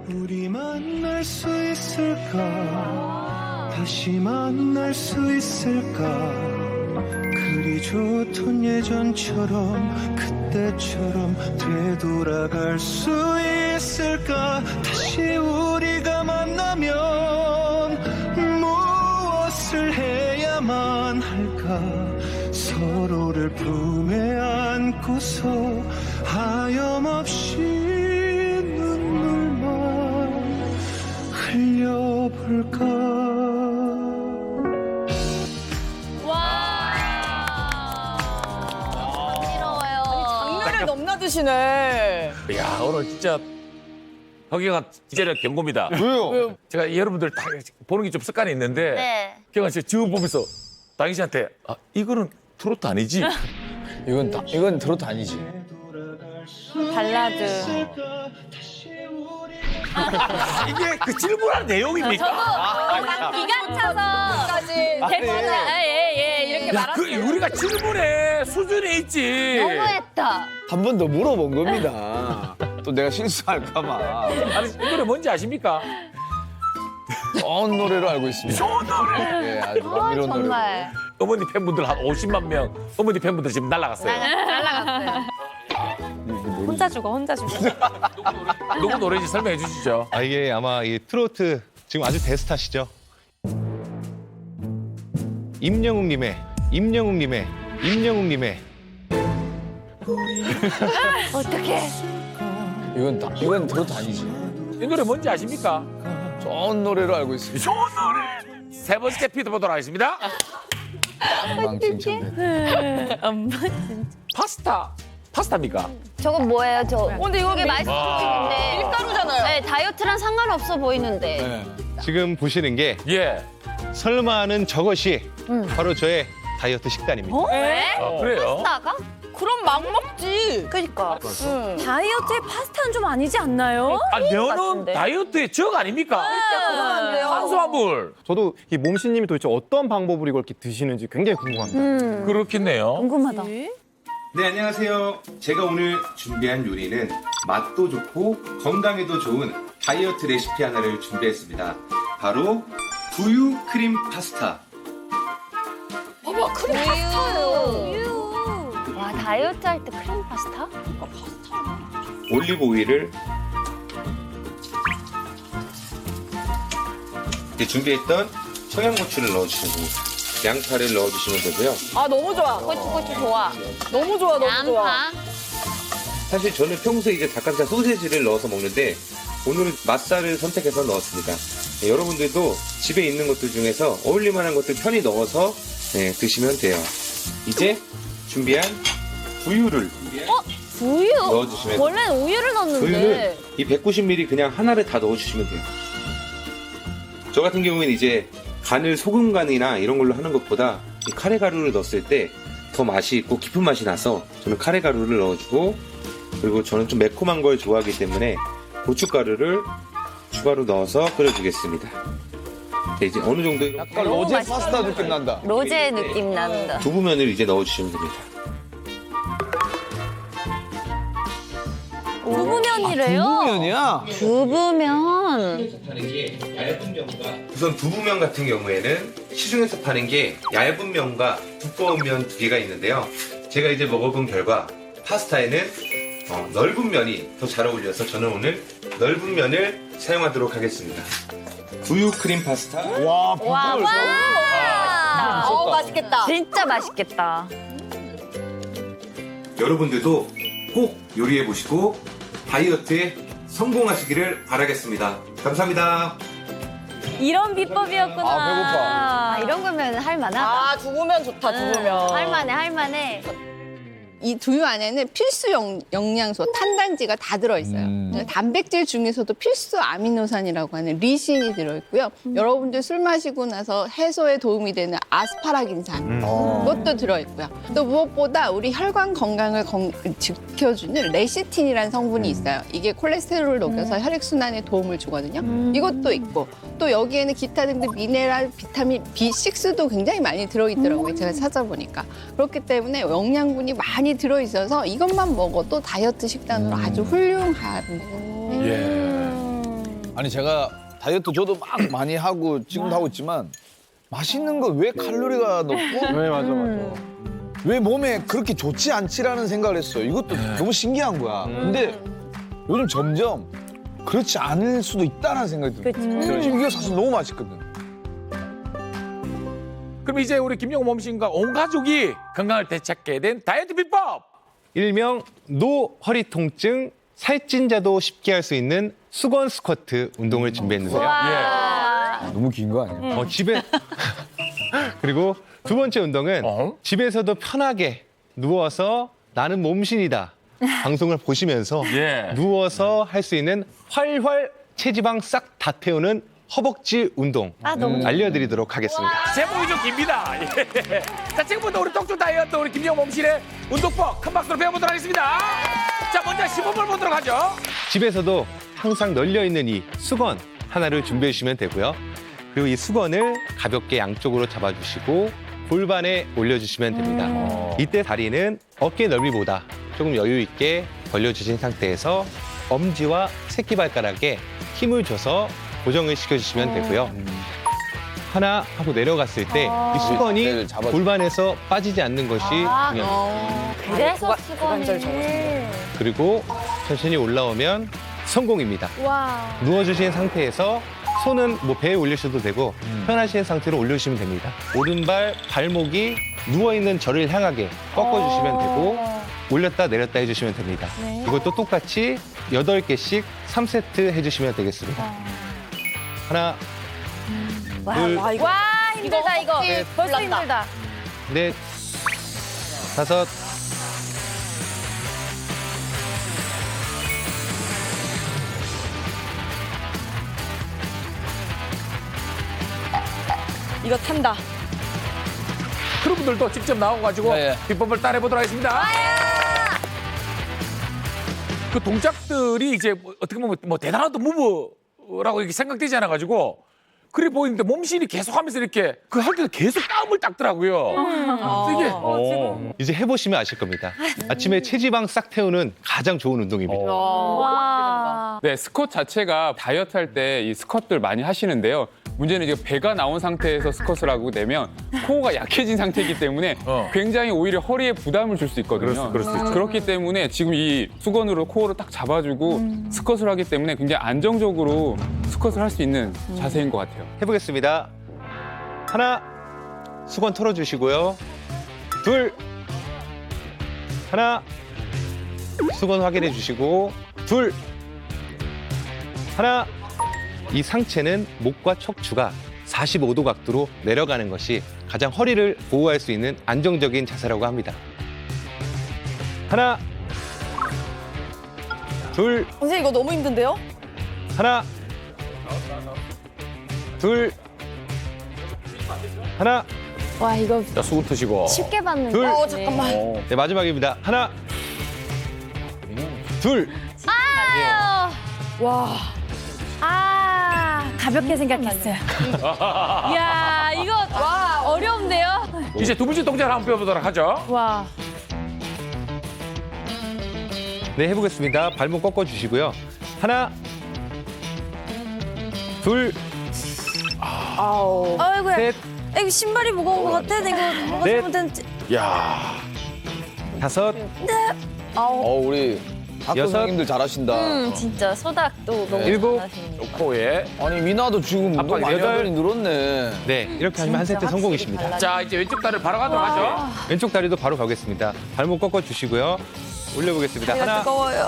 우리 만날 수 있을까 다시 만날 수 있을까 그리 좋던 예전처럼 그때처럼 되돌아갈 수 있을까 다시 우리가 만나면 무엇을 해야만 할까 서로를 품에 안고서 하염없이 흘려볼까. 장난을 넘나드시네. 야 오늘 진짜 허경아 진짜 경고입니다. 왜요? 제가 여러분들 다 보는 게 좀 습관이 있는데 네. 경아 씨 지금 보면서 다희 씨한테 이거는 트로트 아니지? 이건 트로트 아니지. 발라드. 이게 그 질문한 내용입니까? 기가 차서 대본에 예 이렇게 야, 말았어요. 우리가 질문의 수준에 있지. 너무했다. 한 번 더 물어본 겁니다. 또 내가 실수할까 봐. 아니, 이 노래 뭔지 아십니까? 좋은 노래로 알고 있습니다. 좋은 노래. 예, 아주 감미로운 노래. 정말. 어머니 팬분들 한 50만 명, 어머니 팬분들 지금 날라갔어요. 날라갔어요. 혼자 죽어. 누구 노래인지 설명해 주시죠. 이게 아마 이 트로트 지금 아주 대스타시죠. 임영웅님의 어떡해. 이건 트로트 아니지. 이 노래 뭔지 아십니까? 좋은 노래로 알고 있습니다. 좋은 노래. 세 번째 피드 보도록 하겠습니다. 엉망진창네. 파스타입니까? 저건 뭐예요, 저? 근데 이거 되게 맛있어 보이는데. 밀가루잖아요. 네, 다이어트랑 상관없어 보이는데. 네. 지금 보시는 게 예. 설마 하는 저것이 바로 저의 다이어트 식단입니다. 왜? 그래요? 파스타가? 그럼 막 먹지. 그러니까. 다이어트에 파스타는 좀 아니지 않나요? 면은 같은데. 다이어트의 적 아닙니까? 그러면 안 돼요. 탄수화물. 저도 이 몸씨님이 도대체 어떤 방법으로 이걸 이렇게 드시는지 굉장히 궁금합니다. 그렇겠네요. 궁금하다. 네, 안녕하세요. 제가 오늘 준비한 요리는 맛도 좋고 건강에도 좋은 다이어트 레시피 하나를 준비했습니다. 바로 두유 크림 파스타. 와, 다이어트 할 때 크림 파스타? 올리브 오일을 이제 준비했던 청양고추를 넣어주시고 양파를 넣어주시면 되고요. 아 너무 좋아. 고추 좋아. 너무 좋아. 너무 좋아. 양파. 사실 저는 평소에 이제 닭가슴살 소세지를 넣어서 먹는데 오늘은 맛살을 선택해서 넣었습니다. 네, 여러분들도 집에 있는 것들 중에서 어울릴만한 것들 편히 넣어서 드시면 돼요. 이제 준비한 두유를 우유? 넣어주시면 돼요. 원래는 우유를 넣는데. 두유는 이 190ml 그냥 하나를 다 넣어주시면 돼요. 저 같은 경우에는 이제 간을 소금 간이나 이런 걸로 하는 것보다 이 카레 가루를 넣었을 때 더 맛이 있고 깊은 맛이 나서 저는 카레 가루를 넣어주고, 그리고 저는 좀 매콤한 걸 좋아하기 때문에 고춧가루를 추가로 넣어서 끓여주겠습니다. 네, 이제 어느 정도 약간 로제 파스타 느낌 난다. 로제 느낌 난다. 두부면을 이제 넣어주시면 됩니다. 두부면이래요? 두부면이야? 두부면. 우선 두부면 같은 경우에는 시중에서 파는 게 얇은 면과 두꺼운 면 두 개가 있는데요. 제가 이제 먹어본 결과 파스타에는 넓은 면이 더 잘 어울려서 저는 오늘 넓은 면을 사용하도록 하겠습니다. 두유 크림 파스타. 와, 와, 맛있겠다. 진짜 맛있겠다. 여러분들도 꼭 요리해 보시고 다이어트에 성공하시기를 바라겠습니다. 감사합니다. 이런 비법이었구나. 아, 이런 거면 할만하다. 아 두부면 좋다. 두부면. 할만해. 이 두유 안에는 필수 영양소, 탄단지가 다 들어있어요. 단백질 중에서도 필수 아미노산이라고 하는 리신이 들어있고요. 여러분들 술 마시고 나서 해소에 도움이 되는 아스파라긴산, 그것도 들어있고요. 또 무엇보다 우리 혈관 건강을 지켜주는 레시틴이라는 성분이 있어요. 이게 콜레스테롤을 녹여서 혈액순환에 도움을 주거든요. 이것도 있고, 또 여기에는 기타 등등 미네랄, 비타민 B6도 굉장히 많이 들어있더라고요. 제가 찾아보니까. 그렇기 때문에 영양분이 많이 들어있어서 이것만 먹어도 다이어트 식단으로 아주 훌륭한. 아니 제가 다이어트 저도 막 많이 하고 지금도 하고 있지만 맛있는 거 왜 칼로리가 높고 네, 맞아. 왜 몸에 그렇게 좋지 않지라는 생각을 했어요. 이것도 너무 신기한 거야. 근데 요즘 점점 그렇지 않을 수도 있다는 생각이 들어요. 지금 이게 사실 너무 맛있거든. 그럼 이제 우리 김영우 몸신과 온 가족이 건강을 되찾게 된 다이어트 비법. 일명 노 허리 통증 살찐자도 쉽게 할 수 있는 수건 스쿼트 운동을 준비했는데요. 너무 긴 거 아니야? 집에 그리고 두 번째 운동은 집에서도 편하게 누워서 나는 몸신이다 방송을 보시면서 누워서 할 수 있는 활활 체지방 싹 다 태우는 허벅지 운동 알려드리도록 하겠습니다. 제목이 좀 깁니다. 예. 자, 지금부터 우리 떡주 다이어트 우리 김영 몸실의 운동법 큰 박수로 배워보도록 하겠습니다. 자, 먼저 시범을 보도록 하죠. 집에서도 항상 널려있는 이 수건 하나를 준비해 주시면 되고요. 그리고 이 수건을 가볍게 양쪽으로 잡아주시고 골반에 올려주시면 됩니다. 이때 다리는 어깨 넓이보다 조금 여유 있게 벌려주신 상태에서 엄지와 새끼발가락에 힘을 줘서 고정을 시켜주시면 되고요. 하나 하고 내려갔을 때 이 수건이 골반에서 빠지지 않는 것이 중요합니다. 그래서 수건을. 그리고 천천히 올라오면 성공입니다. 와. 누워주신 상태에서 손은 뭐 배에 올리셔도 되고 편하신 상태로 올려주시면 됩니다. 오른발 발목이 누워있는 저를 향하게 꺾어주시면 되고 올렸다 내렸다 해주시면 됩니다. 이것도 똑같이 8개씩 3세트 해주시면 되겠습니다. 하나, 둘, 와, 힘들다, 이거. 벌써 올랐다. 힘들다. 넷, 다섯, 이거 탄다. 그런 분들도 직접 나와가지고 비법을 따라해보도록 하겠습니다. 그 동작들이 이제 어떻게 보면 뭐 대단한 무브라고 이렇게 생각되지 않아가지고 그래 보이는데 몸신이 계속하면서 이렇게 그 할 때도 계속 땀을 닦더라고요. 이게 이제 해보시면 아실 겁니다. 아침에 체지방 싹 태우는 가장 좋은 운동입니다. 와. 네, 스쿼트 자체가 다이어트 할 때 이 스쿼트를 많이 하시는데요. 문제는 이제 배가 나온 상태에서 스쿼트를 하고 되면 코어가 약해진 상태이기 때문에 굉장히 오히려 허리에 부담을 줄 수 있거든요. 그렇기 때문에 지금 이 수건으로 코어를 딱 잡아주고 스쿼트를 하기 때문에 굉장히 안정적으로 스쿼트를 할 수 있는 자세인 것 같아요. 해보겠습니다. 하나, 수건 털어주시고요. 둘, 하나, 수건 확인해 주시고, 둘, 하나. 이 상체는 목과 척추가 45도 각도로 내려가는 것이 가장 허리를 보호할 수 있는 안정적인 자세라고 합니다. 하나, 둘, 선생님 이거 너무 힘든데요? 하나, 둘, 하나, 와, 이거 자, 수고 트시고. 쉽게 봤는데. 둘. 잠깐만. 네, 마지막입니다. 하나, 둘. 아유. 와. 가볍게 생각했어요. 이야, 이거 와 어려운데요? 이제 두 번째 동작을 한번 배워보도록 하죠. 와. 네, 해보겠습니다. 발목 꺾어주시고요. 하나, 둘, 아이고야. 셋, 이거 신발이 무거운 것 같아. 이거 뭐가 넷. 잘못된지. 야, 다섯, 우리 학교 여섯. 선생님들 잘하신다. 진짜 소닥도 너무 일곱. 잘하시네. 코에. 아니 미나도 지금 운동 많이 여덟. 하더니 늘었네. 네, 이렇게 하면 한 세트 성공이십니다. 자, 이제 왼쪽 다리를 바로 가도록 하죠. 왼쪽 다리도 바로 가겠습니다. 발목 꺾어주시고요. 올려보겠습니다. 다리가 하나, 뜨거워요.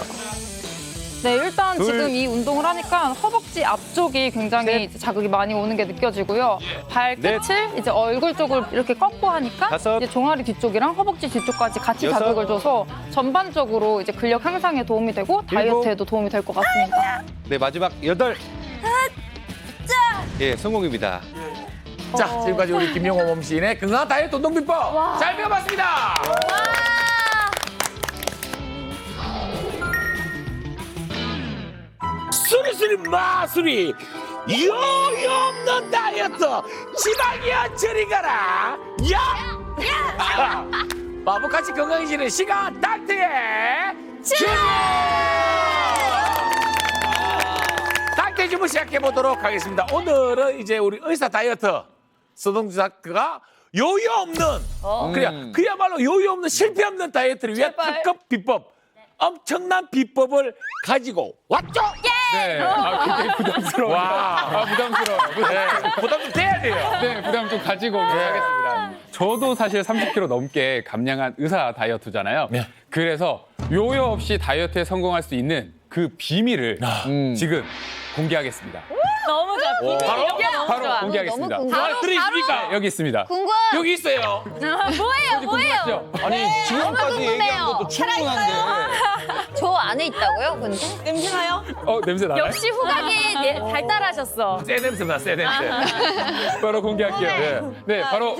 네, 일단 둘. 지금 이 운동을 하니까 허벅지 앞쪽이 굉장히 이제 자극이 많이 오는 게 느껴지고요. 발끝을 이제 얼굴 쪽을 이렇게 꺾고 하니까 다섯. 이제 종아리 뒤쪽이랑 허벅지 뒤쪽까지 같이 여섯. 자극을 줘서 전반적으로 이제 근력 향상에 도움이 되고 다이어트에도 도움이 될 것 같습니다. 네, 마지막 여덟. 예, 성공입니다. 자, 지금까지 우리 김영호 몸신의 건강한 다이어트 운동 비법 잘 배워봤습니다. 수리수리 마수리 여유 없는 다이어트 지방이야 저리 가라 야! 마법같이 건강해지는 시간 닥터의 주문! 닥터의 주문 시작해보도록 하겠습니다. 오늘은 이제 우리 의사 다이어트 서동주 작가가 여유 없는 그야말로 여유 없는 실패 없는 다이어트를 위한 특급 비법 엄청난 비법을 가지고 왔죠? 네, 굉장히 부담스러워요. 와, 부담스러워요. 네, 부담 좀 돼야 돼요. 네, 부담 좀 가지고 하겠습니다. 저도 사실 30kg 넘게 감량한 의사 다이어트잖아요. 네. 그래서 요요 없이 다이어트에 성공할 수 있는 그 비밀을 지금 공개하겠습니다. 너무 좋아. 바로 공개하겠습니다. 바로 들으십니까? 여기 있습니다. 여기 있어요. 뭐예요? 아니 지금까지 얘기한 것도 충분한데. 저 안에 있다고요? 근데? 냄새나요? 냄새 나요? 역시 후각이 발달하셨어. 새 냄새나, 새 냄새. 바로 공개할게요. 예. 네, 바로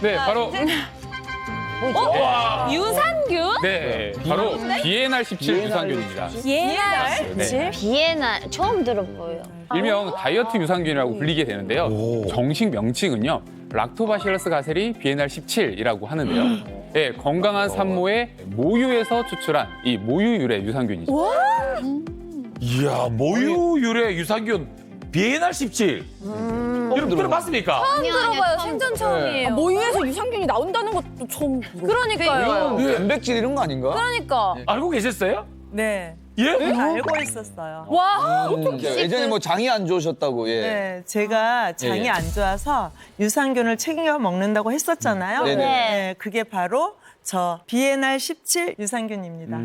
네, 바로 유산균? 네, 바로 비에날 17 유산균입니다. 예날? 네. 비에날 처음 들어보여요. 일명 다이어트 유산균이라고 불리게 되는데요. 정식 명칭은요. 락토바실러스 가세리 비에날 17이라고 하는데요. 예, 건강한 산모의 모유에서 추출한 이 모유 유래 유산균이죠. 이야, 모유 유래 유산균 비에날 17. 여러분 들어봤습니까? 처음 들어봐요. 생전 처음이에요. 모유에서 유산균이 나온다는 것도 처음. 그러니까요. 단백질 이런 거 아닌가? 그러니까. 알고 계셨어요? 네. 예? 알고 있었어요. 와. 예전에 뭐 장이 안 좋으셨다고. 예. 네, 제가 장이 예. 안 좋아서 유산균을 챙겨 먹는다고 했었잖아요. 네네. 네, 그게 바로 저 비에날 17 유산균입니다.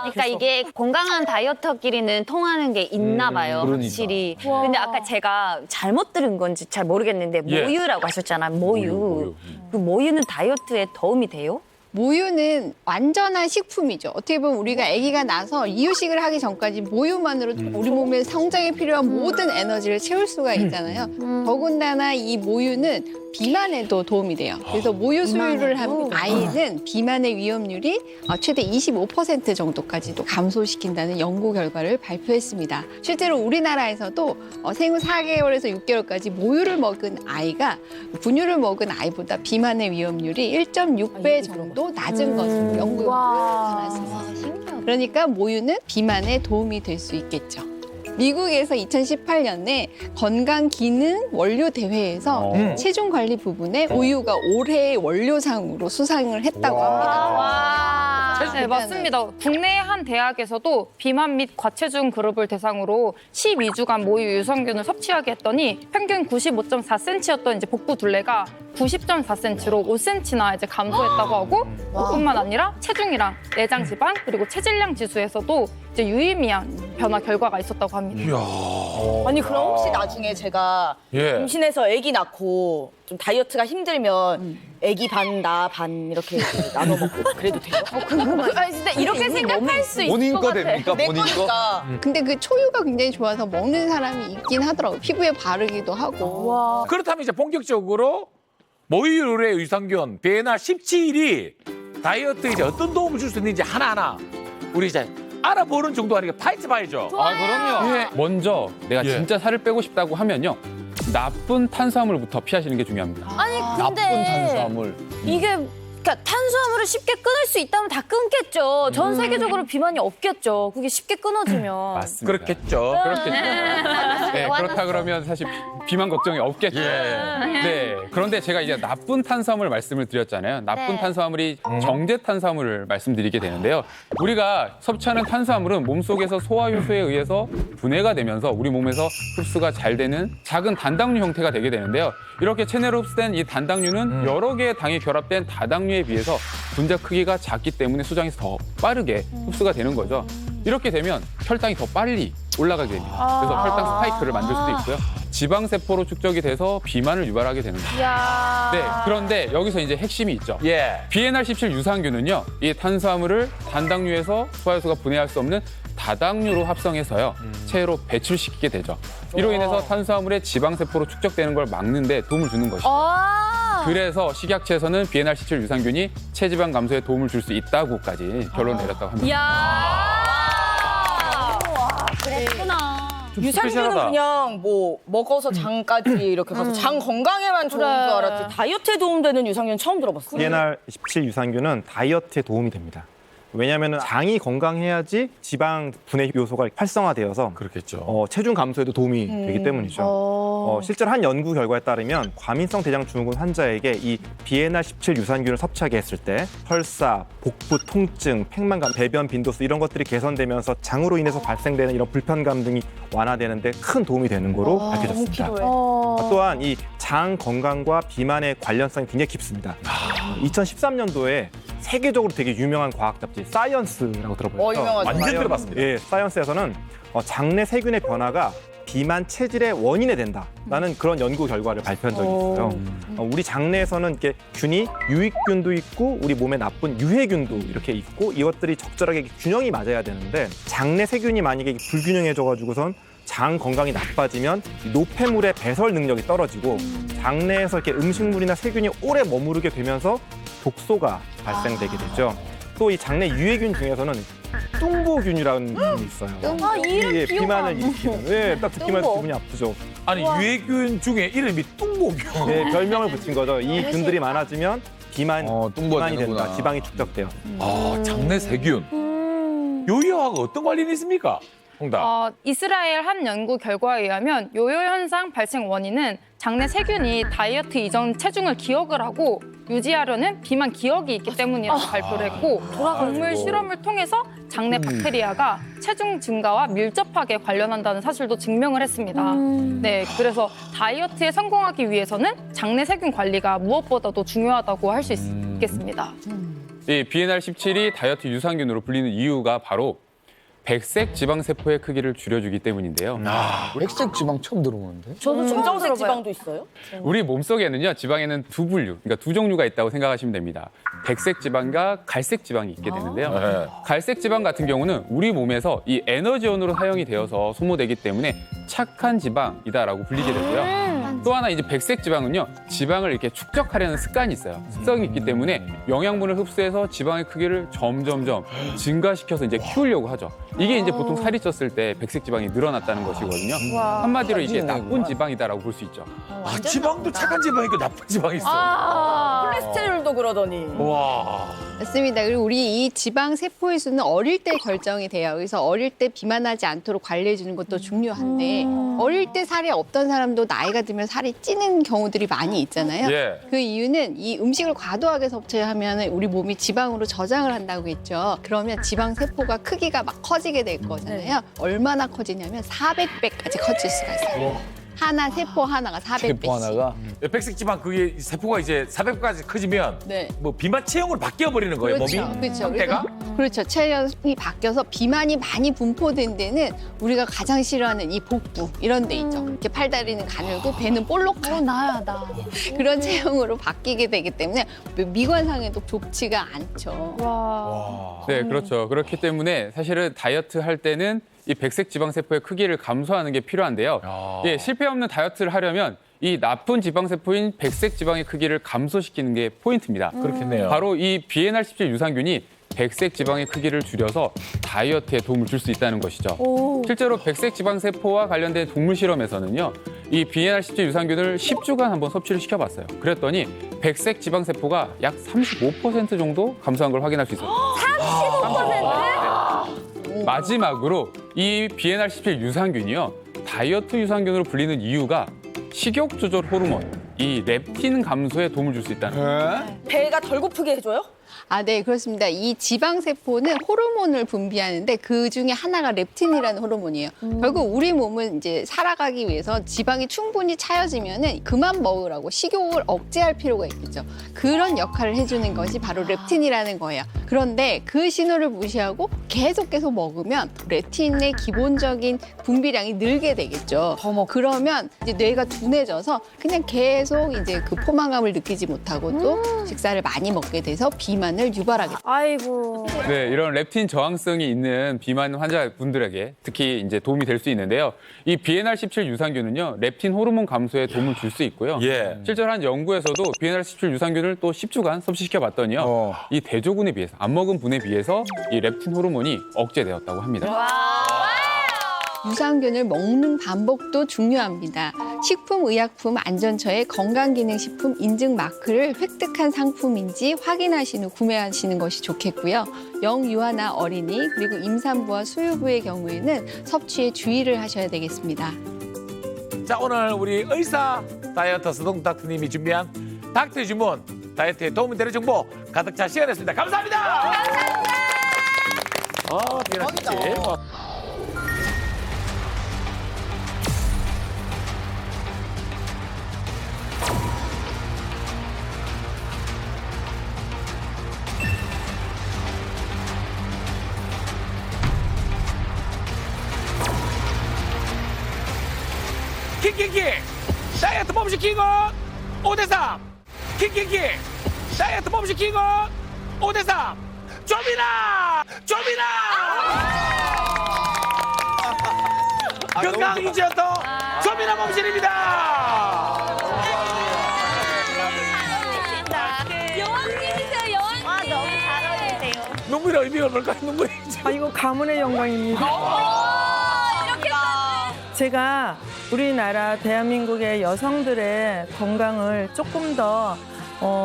그러니까 이게 건강한 다이어터끼리는 통하는 게 있나 봐요, 그러니까. 확실히. 근데 아까 제가 잘못 들은 건지 잘 모르겠는데 예. 모유라고 하셨잖아요, 모유. 그 모유는 다이어트에 도움이 돼요? 모유는 완전한 식품이죠. 어떻게 보면 우리가 아기가 나서 이유식을 하기 전까지 모유만으로도 우리 몸의 성장에 필요한 모든 에너지를 채울 수가 있잖아요. 더군다나 이 모유는 비만에도 도움이 돼요. 그래서 모유 수유를 한 아이는 비만의 위험률이 최대 25% 정도까지도 감소시킨다는 연구 결과를 발표했습니다. 실제로 우리나라에서도 생후 4개월에서 6개월까지 모유를 먹은 아이가 분유를 먹은 아이보다 비만의 위험률이 1.6배 정도 낮은 것으로 연구가 나타났습니다. 그러니까 모유는 비만에 도움이 될 수 있겠죠. 미국에서 2018년에 건강기능 원료 대회에서 체중 관리 부분에 모유가 올해의 원료상으로 수상을 했다고 합니다. 네, 맞습니다. 국내 한 대학에서도 비만 및 과체중 그룹을 대상으로 12주간 모유 유산균을 섭취하게 했더니 평균 95.4cm였던 이제 복부 둘레가 90.4cm로 5cm나 이제 감소했다고 하고 그뿐만 아니라 체중이랑 내장 지방 그리고 체질량 지수에서도 이제 유의미한 변화 결과가 있었다고 합니다. 아니 그럼 혹시 나중에 제가 예. 임신해서 아기 낳고 좀 다이어트가 힘들면 아기 반 나 반 이렇게 나눠 먹고 그래도 돼요? 아니 진짜 이렇게 생각할 수 있을 본인 것 거 같아. 됩니까? 내 본인 거? 거니까. 근데 그 초유가 굉장히 좋아서 먹는 사람이 있긴 하더라고요. 피부에 바르기도 하고. 그렇다면 이제 본격적으로 모유 유래 유산균 비에날 17이 다이어트에 이제 어떤 도움을 줄 수 있는지 하나하나 우리 이제 알아보는 정도 아니까 파헤쳐 봐야죠. 그럼요. 예. 먼저 내가 예. 진짜 살을 빼고 싶다고 하면요. 나쁜 탄수화물부터 피하시는 게 중요합니다. 아니 근데 나쁜 탄수화물. 이게 그러니까 탄수화물을 쉽게 끊을 수 있다면 다 끊겠죠. 전 세계적으로 비만이 없겠죠. 그게 쉽게 끊어지면. 맞습니다. 그렇겠죠. 그렇겠죠. 네, 그렇다 그러면 사실 비만 걱정이 없겠죠. 네. 그런데 제가 이제 나쁜 탄수화물 말씀을 드렸잖아요. 나쁜 네. 탄수화물이 정제 탄수화물을 말씀드리게 되는데요. 우리가 섭취하는 탄수화물은 몸속에서 소화 효소에 의해서 분해가 되면서 우리 몸에서 흡수가 잘 되는 작은 단당류 형태가 되게 되는데요. 이렇게 체내로 흡수된 이 단당류는 여러 개의 당이 결합된 다당류에 비해서 분자 크기가 작기 때문에 수장에서 더 빠르게 흡수가 되는 거죠. 이렇게 되면 혈당이 더 빨리 올라가게 됩니다. 그래서 혈당 스파이크를 만들 수도 있고요. 지방세포로 축적이 돼서 비만을 유발하게 되는 거죠. 네, 그런데 여기서 이제 핵심이 있죠. 예. 비에날 17 유산균은요, 이 탄수화물을 단당류에서 소화효소가 분해할 수 없는 다당류로 합성해서요, 체로 배출시키게 되죠. 이로 인해서 탄수화물의 지방세포로 축적되는 걸 막는데 도움을 주는 것이죠. 그래서 식약처에서는 비에날 17 유산균이 체지방 감소에 도움을 줄 수 있다고까지 결론을 내렸다고 합니다. 그랬구나. 유산균은 스페셜하다. 그냥 뭐 먹어서 장까지 이렇게 가서 장 건강에만 좋은 줄 알았지 다이어트에 도움되는 유산균 처음 들어봤어요. 비에날 17 유산균은 다이어트에 도움이 됩니다. 왜냐하면 장이 건강해야지 지방 분해 요소가 활성화되어서 그렇겠죠. 체중 감소에도 도움이 되기 때문이죠. 실제로 한 연구 결과에 따르면 과민성 대장증후군 환자에게 이 BNR17 유산균을 섭취하게 했을 때 설사, 복부 통증, 팽만감, 배변 빈도수 이런 것들이 개선되면서 장으로 인해서 발생되는 이런 불편감 등이 완화되는데 큰 도움이 되는 거로 밝혀졌습니다. 또한 이 장 건강과 비만의 관련성이 굉장히 깊습니다. 2013년도에 세계적으로 되게 유명한 과학 잡지 사이언스라고 들어보셨죠? 유명하죠. 완전 들어봤습니다. 예, 사이언스에서는 장내 세균의 변화가 비만 체질의 원인이 된다라는 그런 연구 결과를 발표한 적이 있어요. 우리 장내에서는 이렇게 균이 유익균도 있고 우리 몸에 나쁜 유해균도 이렇게 있고 이것들이 적절하게 균형이 맞아야 되는데 장내 세균이 만약에 불균형해져가지고선 장 건강이 나빠지면 노폐물의 배설 능력이 떨어지고 장내에서 이렇게 음식물이나 세균이 오래 머무르게 되면서 독소가 발생되게 되죠. 또 이 장내 유해균 중에서는 뚱보균이라는 균이 있어요. 이름 비만을 일으키는. 네, 딱 듣기만 해도 기분이 아프죠. 아니 유해균 중에 이름이 뚱보균. 네, 별명을 붙인 거죠. 이 균들이 많아지면 비만이 된다. 지방이 축적돼요. 장내 세균. 요요하고 어떤 관련이 있습니까? 홍답. 이스라엘 한 연구 결과에 의하면 요요 현상 발생 원인은 장내 세균이 다이어트 이전 체중을 기억을 하고 유지하려는 비만 기억이 있기 때문이라고 발표를 했고 동물 실험을 통해서 장내 박테리아가 체중 증가와 밀접하게 관련한다는 사실도 증명을 했습니다. 네, 그래서 다이어트에 성공하기 위해서는 장내 세균 관리가 무엇보다도 중요하다고 할 수 있겠습니다. 이 BNR17이 다이어트 유산균으로 불리는 이유가 바로 백색 지방 세포의 크기를 줄여주기 때문인데요. 백색 지방 처음 들어보는데? 저도 검정색 지방도 있어요? 우리 몸속에는요, 지방에는 두 분류, 그러니까 두 종류가 있다고 생각하시면 됩니다. 백색 지방과 갈색 지방이 있게 되는데요. 갈색 지방 같은 경우는 우리 몸에서 이 에너지원으로 사용이 되어서 소모되기 때문에 착한 지방이다라고 불리게 되고요. 또 하나 이제 백색 지방은요, 지방을 이렇게 축적하려는 습관이 있어요. 습성이 있기 때문에 영양분을 흡수해서 지방의 크기를 점점점 증가시켜서 이제 키우려고 하죠. 이게 이제 보통 살이 쪘을 때 백색 지방이 늘어났다는 것이거든요. 한마디로 이게 나쁜 지방이다라고 볼 수 있죠. 지방도 착한 지방이 있고 나쁜 지방이 있어. 콜레스테롤도 그러더니. 와. 맞습니다. 그리고 우리 이 지방 세포의 수는 어릴 때 결정이 돼요. 그래서 어릴 때 비만하지 않도록 관리해 주는 것도 중요한데 어릴 때 살이 없던 사람도 나이가 들면 살이 찌는 경우들이 많이 있잖아요. 예. 그 이유는 이 음식을 과도하게 섭취하면 우리 몸이 지방으로 저장을 한다고 했죠. 그러면 지방 세포가 크기가 막 커지게 될 거잖아요. 얼마나 커지냐면 400배까지 커질 수가 있어요. 하나 세포 하나가 400배씩. 세포 하나가? 백색 지방 그게 세포가 이제 400까지 커지면 네. 뭐 비만 체형으로 바뀌어 버리는 거예요, 몸이. 그렇죠. 상태가. 그렇죠. 체형이 바뀌어서 비만이 많이 분포된 데는 우리가 가장 싫어하는 이 복부 이런 데 있죠. 이렇게 팔다리는 가늘고 배는 볼록한 나야 나. 그런 체형으로 바뀌게 되기 때문에 미관상에도 좋지가 않죠. 네, 그렇죠. 그렇기 때문에 사실은 다이어트 할 때는 이 백색 지방 세포의 크기를 감소하는 게 필요한데요. 예, 실패 없는 다이어트를 하려면 이 나쁜 지방 세포인 백색 지방의 크기를 감소시키는 게 포인트입니다. 그렇겠네요. 바로 이 BNR17 유산균이 백색 지방의 크기를 줄여서 다이어트에 도움을 줄 수 있다는 것이죠. 실제로 백색 지방 세포와 관련된 동물 실험에서는요, 이 BNR17 유산균을 10주간 한번 섭취를 시켜봤어요. 그랬더니 백색 지방 세포가 약 35% 정도 감소한 걸 확인할 수 있어요. 35%? 마지막으로 이 BNR17 유산균이요, 다이어트 유산균으로 불리는 이유가 식욕 조절 호르몬, 이 렙틴 감소에 도움을 줄 수 있다는 거예요. 배가 덜 고프게 해줘요? 아, 네, 그렇습니다. 이 지방세포는 호르몬을 분비하는데 그 중에 하나가 렙틴이라는 호르몬이에요. 결국 우리 몸은 이제 살아가기 위해서 지방이 충분히 차여지면은 그만 먹으라고 식욕을 억제할 필요가 있겠죠. 그런 역할을 해주는 것이 바로 렙틴이라는 거예요. 그런데 그 신호를 무시하고 계속 먹으면 렙틴의 기본적인 분비량이 늘게 되겠죠. 그러면 이제 뇌가 둔해져서 그냥 계속 이제 그 포만감을 느끼지 못하고 또 식사를 많이 먹게 돼서 비만을 유발하게 돼요. 아이고. 네, 이런 렙틴 저항성이 있는 비만 환자분들에게 특히 이제 도움이 될 수 있는데요. 이 BNR17 유산균은요, 렙틴 호르몬 감소에 도움을 줄 수 있고요. 실제로 한 연구에서도 BNR17 유산균을 또 10주간 섭취시켜 봤더니요, 이 대조군에 비해서 안 먹은 분에 비해서 이 렙틴 호르몬이 억제되었다고 합니다. 유산균을 먹는 반복도 중요합니다. 식품의약품안전처의 건강기능식품 인증 마크를 획득한 상품인지 확인하신 후 구매하시는 것이 좋겠고요. 영유아나 어린이 그리고 임산부와 수유부의 경우에는 섭취에 주의를 하셔야 되겠습니다. 자, 오늘 우리 의사 다이어트 서동 닥터님이 준비한 닥터 주문 다이어트에 도움이 되는 정보 가득 차 시간이었습니다. 감사합니다. 감사합니다. 대박이다. 킥킥킥 다이어트 몸시키고 5대3 킥킥킥 다이어트 몸시키고 5대3 좀이나 건강 유지였던 좀이나 몸신입니다. 여왕님이세요, 여왕님. 와, 너무 잘 어울리세요. 눈물의 의미가 뭘까요? 눈물이 이거 가문의 영광입니다. 제가 우리나라 대한민국의 여성들의 건강을 조금 더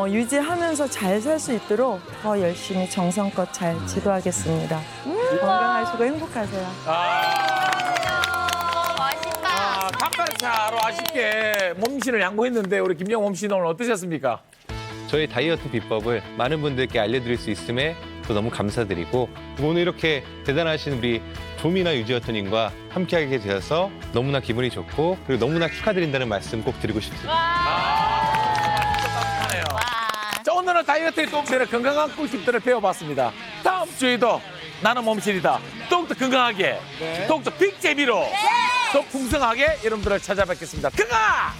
유지하면서 잘 살 수 있도록 더 열심히 정성껏 잘 지도하겠습니다. 건강하시고 행복하세요. 깜빡차로 아쉽게 몸신을 양보했는데 우리 김영 몸신 오늘 어떠셨습니까? 저희 다이어트 비법을 많은 분들께 알려드릴 수 있음에 또 너무 감사드리고 오늘 이렇게 대단하신 우리 조미나 유지어터님과 함께하게 되어서 너무나 기분이 좋고 그리고 너무나 축하드린다는 말씀 꼭 드리고 싶습니다. 자, 오늘은 다이어트에 도움 되는 건강한 꿀팁들을 배워봤습니다. 다음 주에도 나는 몸신이다. 더욱더 건강하게, 더욱더 빅재미로, 더 풍성하게 여러분들을 찾아뵙겠습니다. 건강한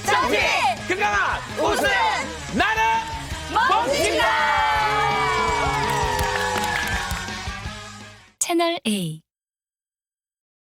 정치, 건강한 웃음, 나는 몸신이다. 채널 A